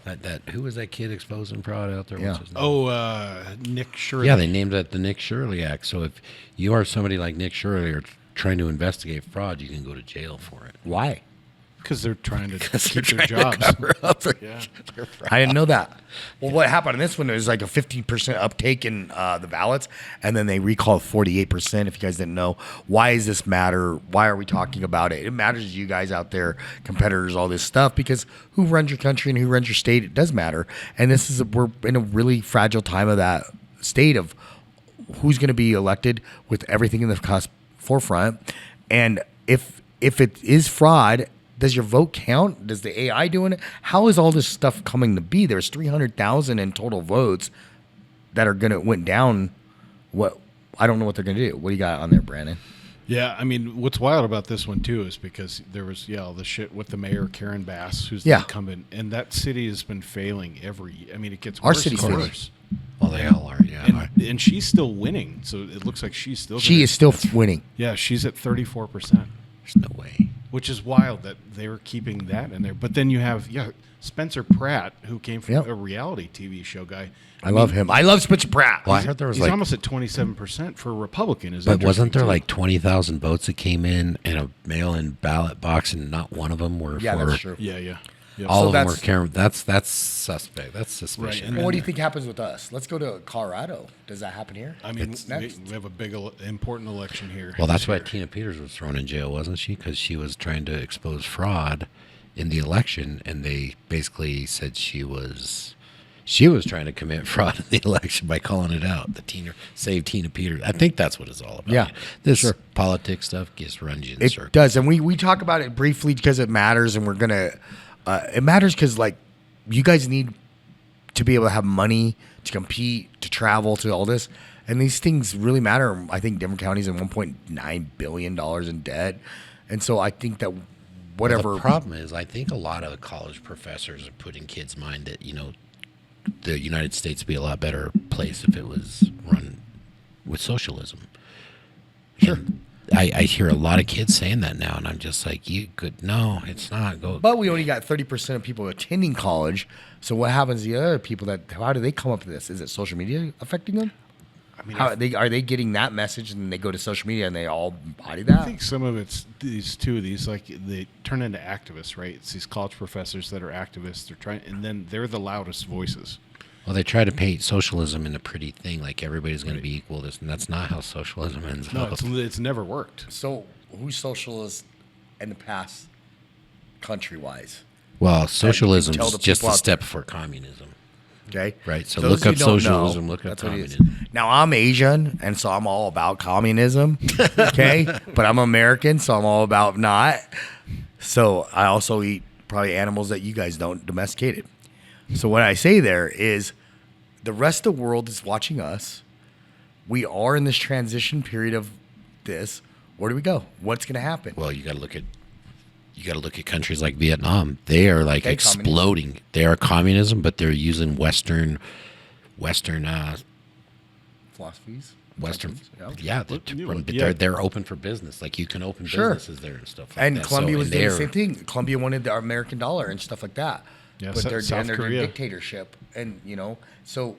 That who was that kid exposing fraud out there? Yeah. What's his name? Oh, Nick Shirley. Yeah, they named it the Nick Shirley Act. So if you are somebody like Nick Shirley or trying to investigate fraud, you can go to jail for it. Why? Because they're trying to keep their jobs. Yeah. I didn't know that. Well, what happened in this one is like a 15% uptake in the ballots, and then they recalled 48%. If you guys didn't know, why does this matter? Why are we talking about it? It matters to you guys out there, competitors, all this stuff, because who runs your country and who runs your state, it does matter. And we're in a really fragile time of that state of who's going to be elected with everything in the forefront. And if it is fraud, does your vote count? Does the AI doing it? How is all this stuff coming to be? There's 300,000 in total votes that are went down. What I don't know what they're gonna do. What do you got on there, Brandon? Yeah, I mean, what's wild about this one too is because there was all the shit with the mayor Karen Bass, who's the incumbent, and that city has been failing it gets Our worse city's and failing. worse. Well, they all are, yeah. And she's still winning, so it looks like she's still. She is still winning. Yeah, she's at 34%. There's no way. Which is wild that they were keeping that in there. But then you have Spencer Pratt, who came from a reality TV show guy. I love him. I love Spencer Pratt. Well, I heard there was he's almost at 27% for a Republican. But wasn't there like 20,000 votes that came in a mail-in ballot box, and not one of them were for? That's true. Yeah. All of them were Karen. That's suspect. That's suspicious. Right. Well, what do you think happens with us? Let's go to Colorado. Does that happen here? I mean, next. we have a big, important election here. Well, that's why Tina Peters was thrown in jail, wasn't she? Because she was trying to expose fraud in the election, and they basically said she was trying to commit fraud in the election by calling it out. Save Tina Peters. I think that's what it's all about. Yeah, this politics stuff just runs you in circles. It does, and we talk about it briefly because it matters, and we're gonna. It matters because like you guys need to be able to have money to compete, to travel, to all this, and these things really matter. I think Denver County's in $1.9 billion in debt, and so I think that whatever. Well, the problem is, I think a lot of college professors are putting kids' mind that the United States would be a lot better place if it was run with socialism. Sure. And I hear a lot of kids saying that now, and I'm just like, no, it's not. But we only got 30% of people attending college. So what happens to the other people? How do they come up with this? Is it social media affecting them? I mean, are they getting that message and they go to social media and they all body that? I think some of it's these like they turn into activists, right? It's these college professors that are activists. They're trying, and then they're the loudest voices. Well, they try to paint socialism in a pretty thing, like everybody's going to be equal. And that's not how socialism ends up. No, it's never worked. So who's socialist in the past, country-wise? Well, socialism is just a step before communism. Okay. Right. So look up socialism, look up communism. Now, I'm Asian, and so I'm all about communism. Okay. But I'm American, so I'm all about not. So I also eat probably animals that you guys don't domesticated. So what I say there is the rest of the world is watching us. We are in this transition period of this. Where do we go? What's going to happen? Well, you got to look at countries like Vietnam. They are like exploding. Communism. They are communism, but they're using Western philosophies. They're open for business. Like you can open businesses there and stuff like that. And Colombia was doing the same thing. Colombia wanted our American dollar and stuff like that. Yeah, but they're South under Korea. dictatorship, and so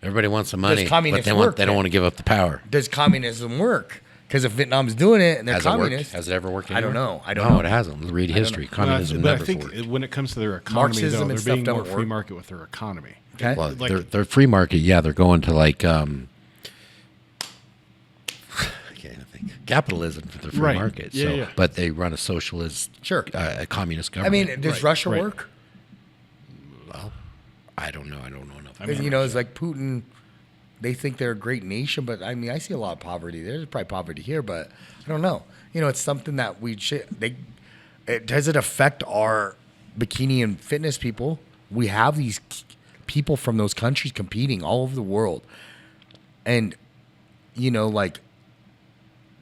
everybody wants the money, but they don't want to give up the power. Does communism work? Because if Vietnam's doing it and they're communist, has it ever worked? Anywhere? I don't know. No, it hasn't. Read history. Communism but never I think worked. when it comes to their economy, Marxism though, and they're being stuff more don't free work. market with their economy. Okay. Well, they're free market. Yeah, they're going to like I can't even think. Capitalism for the free market. Yeah. But they run a socialist, a communist government. I mean, does Russia work? Well, I don't know. I don't know enough. It's like Putin. They think they're a great nation, but I mean, I see a lot of poverty. There's probably poverty here, but I don't know. It's something that we should. Does it affect our bikini and fitness people? We have these people from those countries competing all over the world, and like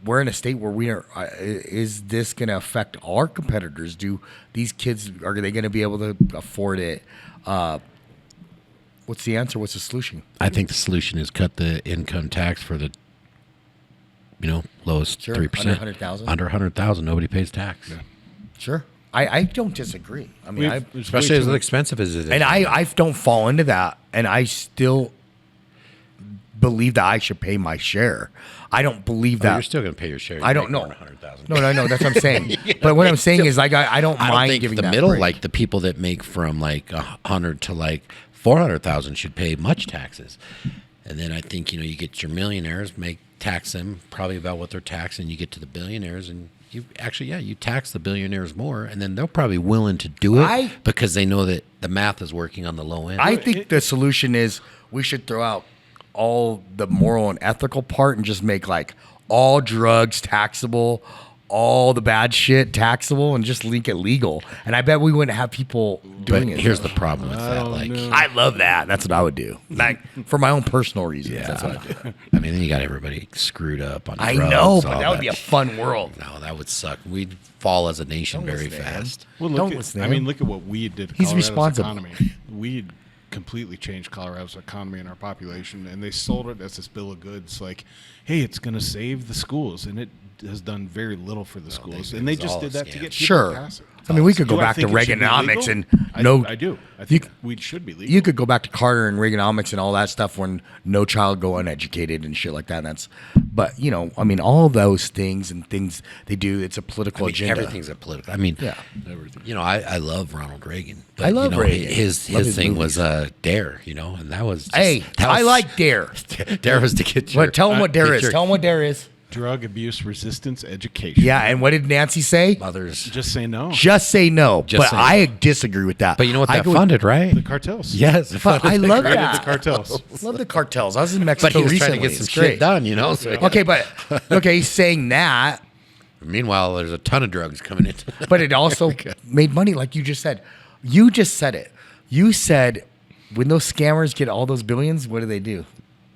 we're in a state where we are. Is this going to affect our competitors? Do these kids are they going to be able to afford it? What's the answer? What's the solution? I think the solution is cut the income tax for the, lowest Sure, 3%. under 100,000? Under 100,000, nobody pays tax. Yeah. Sure. I don't disagree. I mean, Especially as expensive as it is. and I don't fall into that, and I still believe that I should pay my share. I don't believe that. You're still going to pay your share. I don't know. 100,000. No, that's what I'm saying. But what I'm saying is, like, I don't I don't mind think giving the that middle, break. like the people that make from like 100 to like 400,000 should pay much taxes. And then I think, you get your millionaires, tax them probably about what they're taxing. You get to the billionaires and you tax the billionaires more, and then they're probably willing to do it because they know that the math is working on the low end. I think the solution is we should throw out all the moral and ethical part and just make like all drugs taxable, all the bad shit taxable, and just link it legal. And I bet we wouldn't have people doing it. Here's the problem with that. don't Like, know. I love that. That's what I would do. Like for my own personal reasons. yeah, That's what I do. I mean, then you got everybody screwed up on I drugs. know, but all that would be a fun world. No, that would suck. We'd fall as a nation Don't very listen to him. fast. Well, Don't listen to him. look at what weed did to He's Colorado's responsible. economy. Weed completely changed Colorado's economy and our population, and they sold it as this bill of goods, like, hey, it's going to save the schools, and it has done very little for the schools, and they it's just all did a that to scam. get people Sure. to pass it. I mean, we could Do go I back to think it should be Reaganomics legal? and I do. I think weed should be legal. You could go back to Carter and Reaganomics and all that stuff when no child go uneducated and shit like that. But I mean, all those things and things they do, it's a political agenda. Everything's a political. I mean, Yeah. I love Ronald Reagan. But, I love Reagan. His Love his thing movies. was DARE, and that was. Just, Hey, that I was- like DARE. DARE was to get your. But tell them what DARE get is. your Tell them what DARE is. Drug abuse resistance education. Yeah, and what did Nancy say? mothers. Just say no. Just say no. Just but say no. I disagree with that. But you know what I that go- funded, right? The cartels. Yes, But I love Created that. the cartels. Love the cartels. I was in But Mexico he was recently. trying to get some It's shit great. done, So Okay, but he's saying that, Meanwhile, there's a ton of drugs coming in. but it also made money, like you just said. You just said it. You said when those scammers get all those billions, what do?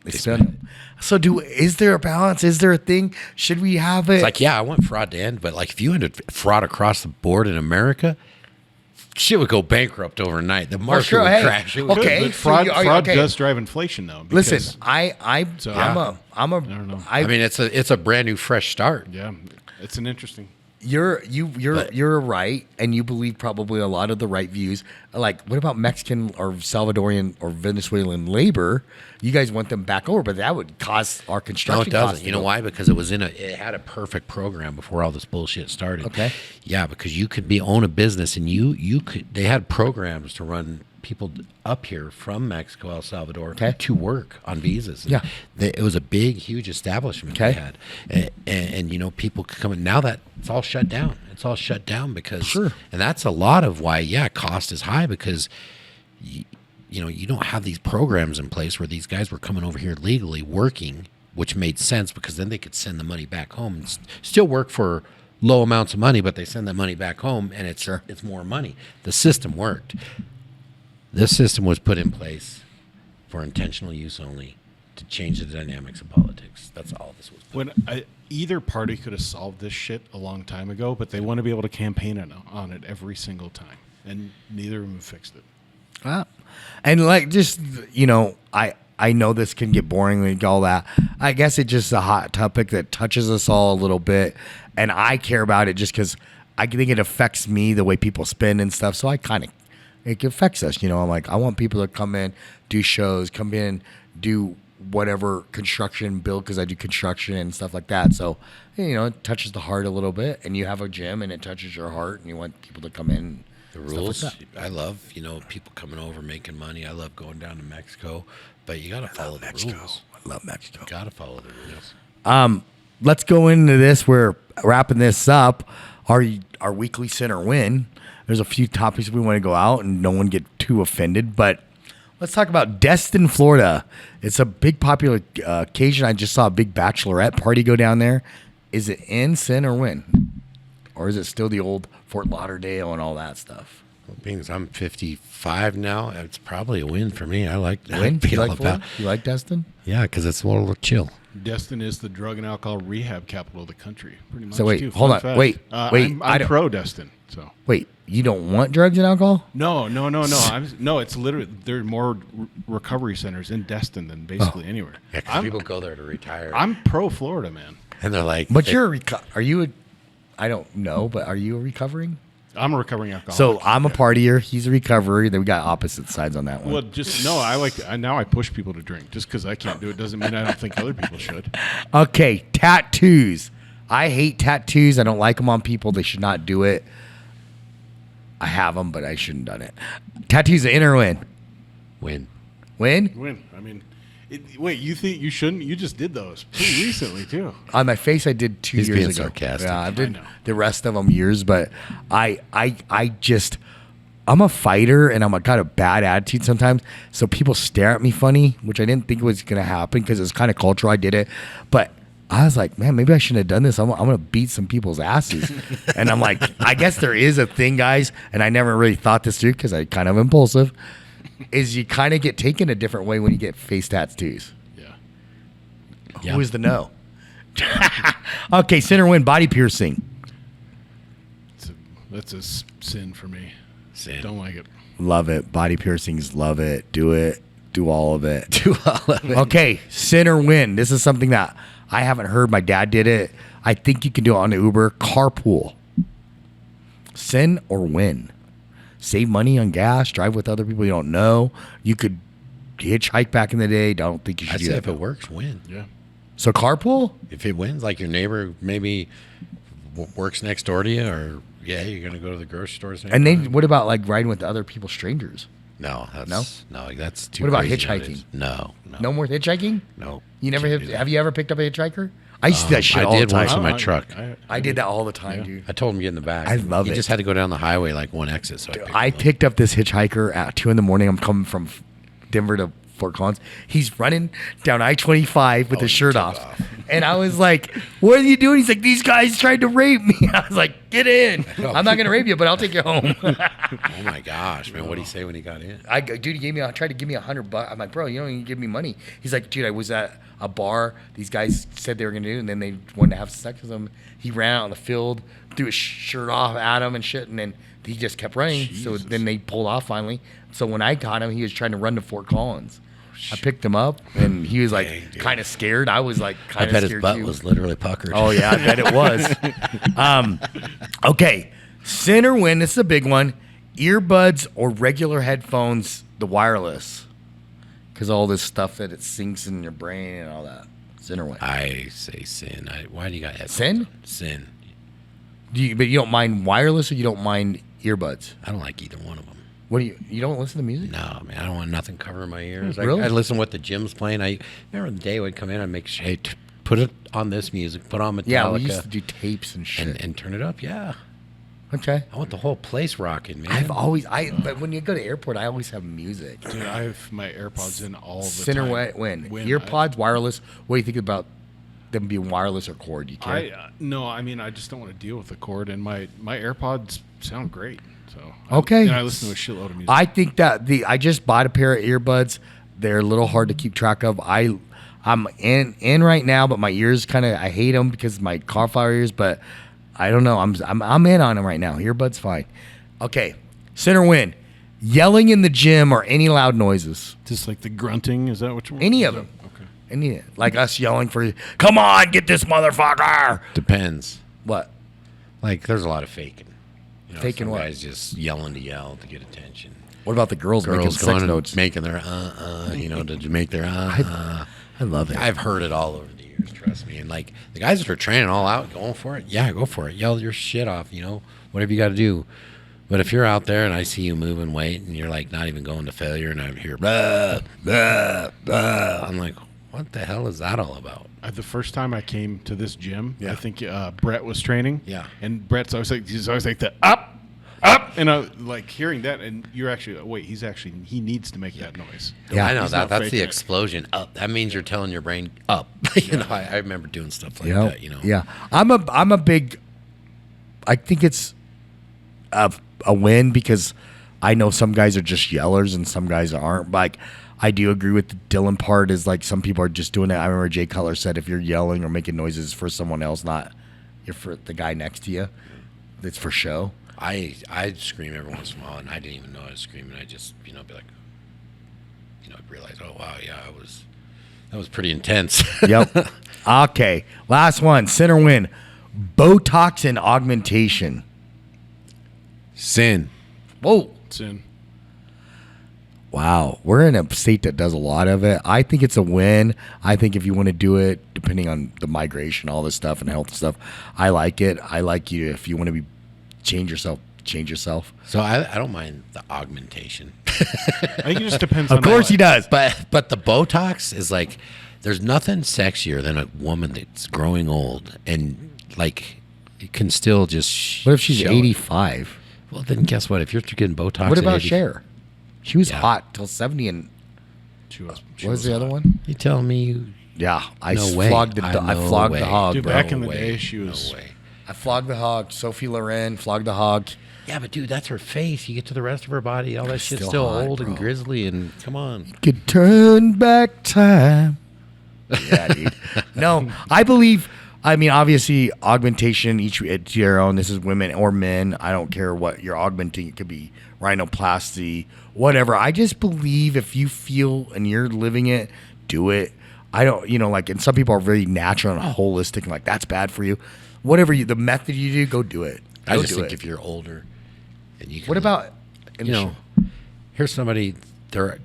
They spend them. So is there a balance? Is there a thing? Should we have it? It's like, yeah, I want fraud to end, but like if you ended fraud across the board in America, shit would go bankrupt overnight. The market sure, would hey. crash. It would Okay. But fraud, So fraud okay. does drive inflation, though. because- Listen, I'm don't know. I mean, it's a brand new, fresh start. Yeah, it's an interesting. You're right, and you believe probably a lot of the right views. Like, what about Mexican or Salvadorian or Venezuelan labor? You guys want them back over, but that would cause our No, construction it costs doesn't. to You know go- why? Because it had a perfect program before all this bullshit started. Okay. Yeah, because you could own a business and they had programs to run people up here from Mexico, El Salvador to work on visas. And Yeah. it was a big, huge establishment Okay. they had. And people could come in. Now that it's all shut down. It's all shut down because, Sure. and that's a lot of why, cost is high because you don't have these programs in place where these guys were coming over here legally working, which made sense because then they could send the money back home and still work for low amounts of money, but they send that money back home and it's more money. The system worked. This system was put in place for intentional use only to change the dynamics of politics. That's all this was. Either party could have solved this shit a long time ago, but they want to be able to campaign on it every single time, and neither of them fixed it. And like, just, I know this can get boring and all that. I guess it's just a hot topic that touches us all a little bit. And I care about it just because I think it affects me, the way people spend and stuff. So it affects us. I'm like, I want people to come in, do shows, come in, do whatever construction, build, because I do construction and stuff like that. So, it touches the heart a little bit. And you have a gym and it touches your heart and you want people to come in. The rules, I love, people coming over, making money. I love going down to Mexico, but you got to follow the rules. I love Mexico. You got to follow the rules. Let's go into this. We're wrapping this up. Our weekly center win. There's a few topics we want to go out and no one get too offended, but let's talk about Destin, Florida. It's a big popular occasion. I just saw a big bachelorette party go down there. Is it in, sin, or win? Or is it still the old Fort Lauderdale and all that stuff? Well, being as I'm 55 now, it's probably a win for me. I like that. Win? Feel You like about, Florida? You like Destin? yeah, because it's a little chill. Destin is the drug and alcohol rehab capital of the country, pretty much. So wait, too. hold Fun on. fact. Wait. I'm pro Destin. So Wait, you don't want drugs and alcohol? no. No, it's literally there are more recovery centers in Destin than basically anywhere. Yeah, 'cause people go there to retire. I'm pro Florida, man. and they're like, But are you a, I don't know, but are you a recovering? I'm a recovering alcoholic. So I'm a partier. He's a recovery. Then we got opposite sides on that one. Well, just no. Now I push people to drink. Just because I can't do it doesn't mean I don't think other people should. Okay, tattoos. I hate tattoos. I don't like them on people. They should not do it. I have them, but I shouldn't have done it. Tattoos, in or win? win. Win? Win. I mean, wait. You think you shouldn't? You just did those pretty recently too. On my face, I did 2 He's years being ago. sarcastic. Yeah, I did know. the rest of them years, but I'm a fighter and I got a bad attitude sometimes. So people stare at me funny, which I didn't think was going to happen because it's kind of cultural. I did it, but I was like, man, maybe I shouldn't have done this. I'm going to beat some people's asses. And I'm like, I guess there is a thing, guys. And I never really thought this through because I'm kind of impulsive. Is you kind of get taken a different way when you get face tattoos. Yeah. Who is the no? Okay, center win, body piercing. That's a sin for me. Sin. Don't like it. Love it. Body piercings, love it. Do it. Do all of it. Do all of it. Okay, center win. This is something that I haven't heard. My dad did it. I think you can do it on the Uber. Carpool. Sin or win. Save money on gas. Drive with other people you don't know. You could hitchhike back in the day. Don't think you should I'd do say that. if it works, win. Yeah. So carpool? If it wins, like your neighbor maybe works next door to you, or you're gonna go to the grocery store. And then what about like riding with other people, strangers? No, that's too. What about crazy hitchhiking? nowadays. No, No more hitchhiking? no. You never Can't do that. have you ever picked up a hitchhiker? I used to do that shit all I did the time. once in my truck. I did that all the time, dude. I told him to get in the back. I love he it. just had to go down the highway like one exit. So I picked up this hitchhiker at 2 a.m. I'm coming from Denver to Fort Collins. He's running down I-25 with his shirt off. And I was like, what are you doing? He's like, these guys tried to rape me. I was like, get in. I'm not going to rape you, but I'll take you home. Oh my gosh, man! What did he say when he got in? Dude, he tried to give me $100. I'm like, bro, you don't even give me money. He's like, dude, I was at a bar. These guys said they were going to do, and then they wanted to have sex with him. He ran out on the field, threw his shirt off at him and shit, and then he just kept running. Jesus. So then they pulled off finally. So when I got him, he was trying to run to Fort Collins. I picked him up, and he was like kind of scared. I was like I kind of bet scared his butt too. was literally puckered. Oh yeah, I bet it was. Okay, sin or win. This is a big one. Earbuds or regular headphones, the wireless, because all this stuff that it sinks in your brain and all that. Sin or win. I say sin. Why do you got headphones? Sin? Sin. But you don't mind wireless or you don't mind earbuds? I don't like either one of them. What do you don't listen to music? No, man, I don't want nothing covering my ears. Really? I listen to what the gym's playing. I remember the day I would come in, I'd make sure, hey, put it on this music, put on Metallica. Yeah, we used to do tapes and shit. and turn it up. Yeah, Okay. I want the whole place rocking, man. But when you go to airport, I always have music. Dude, I have my AirPods in all the Sin time. or win. Win. Earpods, wireless. What do you think about them being wireless or cord? Do you care? No, I mean, I just don't want to deal with the cord, and my AirPods sound great. So Okay. and I listen to a shitload of music. I think that I just bought a pair of earbuds. They're a little hard to keep track of. I'm in right now, but my ears I hate them because of my cauliflower ears. But I don't know. I'm in on them right now. Earbuds fine. Okay, center win. Yelling in the gym or any loud noises. Just like the grunting, is that what you want? Any of them. Okay. Like us yelling for, come on, get this motherfucker. Depends. What? Like, there's a lot of faking. Faking some what? guys just yelling to yell to get attention. What about the girls making Girls sex going notes? and making their to make their I love it. I've heard it all over the years, trust me. And like the guys that are training all out, going for it, yeah, go for it. Yell your shit off, whatever you got to do. But if you're out there and I see you moving weight and you're like not even going to failure and I'm here, blah, blah, blah, I'm like, what the hell is that all about? The first time I came to this gym, Yeah. I think Brett was training. Yeah. And Brett's he's always like the up, and I like hearing that, and you're actually he needs to make that noise. Yeah. I know He's that. not That's the faking it. explosion. Up. That means you're telling your brain up. I remember doing stuff like Yep. that. Yeah. I'm a big. I think it's a win because I know some guys are just yellers and some guys aren't. Like I do agree with the Dylan part. Is like some people are just doing it. I remember Jay Cutler said if you're yelling or making noises for someone else, not you're for the guy next to you, it's for show. I'd scream every once in a while, and I didn't even know I was screaming. I just, be like, realize, oh, wow, yeah, that was pretty intense. Yep. Okay. Last one. Center win. Botox and augmentation. Sin. Whoa. Sin. Wow. We're in a state that does a lot of it. I think it's a win. I think if you want to do it, depending on the migration, all this stuff and health stuff, I like it. I like you if you want to change yourself. So I don't mind the augmentation. I think it just depends on Of course he does. But the Botox is like, there's nothing sexier than a woman that's growing old and like it can still just. What if she's show 85? Well, then guess what? If you're getting Botox, What at about 80 Cher? She was Yeah. hot till 70 and She was what was the hot. other one? You telling me you? Yeah, I No way. flogged the No flogged way. the hog, Dude, bro. back in the way. day, she was. No way. I flogged the hog. Sophie Loren flogged the hog. Yeah, but dude, that's her face. You get to the rest of her body, all that shit's Still still hot, old bro. and grizzly, and come on. Could turn back time. Yeah, dude. No, I believe. I mean, obviously, augmentation, each to your own. This is women or men. I don't care what you're augmenting. It could be rhinoplasty, whatever. I just believe if you feel and you're living it, do it. I don't, like, and some people are very natural and holistic, and like that's bad for you. Whatever the method you do, go do it. I Go just do think it. if you're older, and you can, What about, here's somebody they're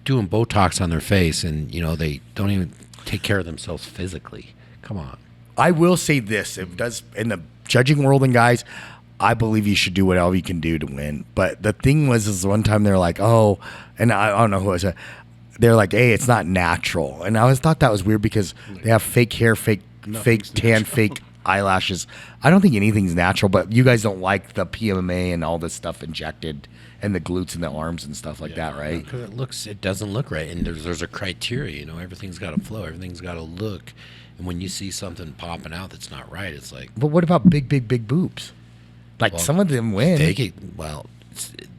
doing Botox on their face, and they don't even take care of themselves physically. Come on. I will say this: it does in the judging world, and guys, I believe you should do whatever you can do to win. But the thing is one time they're like, oh, and I don't know who it was. They're like, hey, it's not natural, and I always thought that was weird because they have fake hair, fake tan, fake eyelashes. I don't think anything's natural, but you guys don't like the PMA and all this stuff injected and the glutes and the arms and stuff like that, right? Because it doesn't look right, and there's a criteria. Everything's got to flow, everything's got to look, and when you see something popping out that's not right, it's like. But what about big boobs? Like Well, some of them win.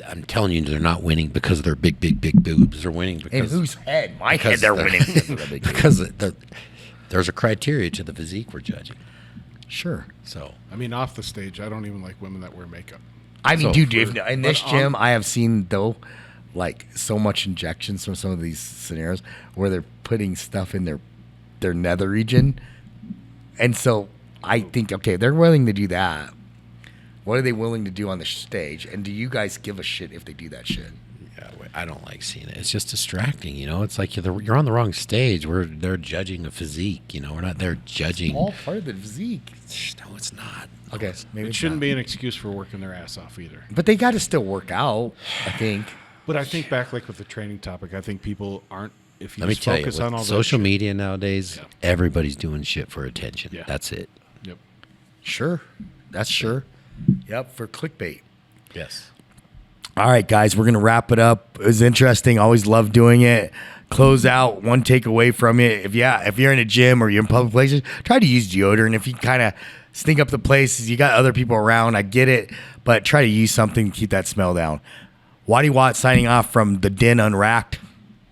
I'm telling you, they're not winning because of their big boobs. They're winning In because whose head? My head, because they're the- winning. because there's a criteria to the physique we're judging. Sure. So I mean, off the stage, I don't even like women that wear makeup. I mean, So dude, for- in this but gym, I have seen though, like so much injections from some of these scenarios where they're putting stuff in their nether region, and so I think, okay, they're willing to do that. What are they willing to do on the stage? And do you guys give a shit if they do that shit? yeah, I don't like seeing it. It's just distracting. It's like you're on the wrong stage. They're judging a physique. We're not there judging. All part of the physique. No, it's not. Okay, maybe It shouldn't be an excuse for working their ass off either. But they got to still work out, I think. But I think back, like with the training topic, I think people aren't. If you Let me just tell you, focus with on all that social shit- media nowadays, Yeah. everybody's doing shit for attention. Yeah. That's it. Yep. Sure, that's sure. Yep, for clickbait. Yes. All right, guys, we're going to wrap it up. It was interesting. Always love doing it. Close out, one takeaway from it. If you're in a gym or you're in public places, try to use deodorant. If you kind of stink up the places, you got other people around, I get it, but try to use something to keep that smell down. Watty Watt signing off from the Den Unracked.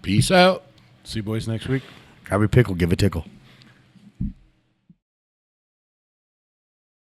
Peace out. See you boys next week. Grab your pickle, give a tickle.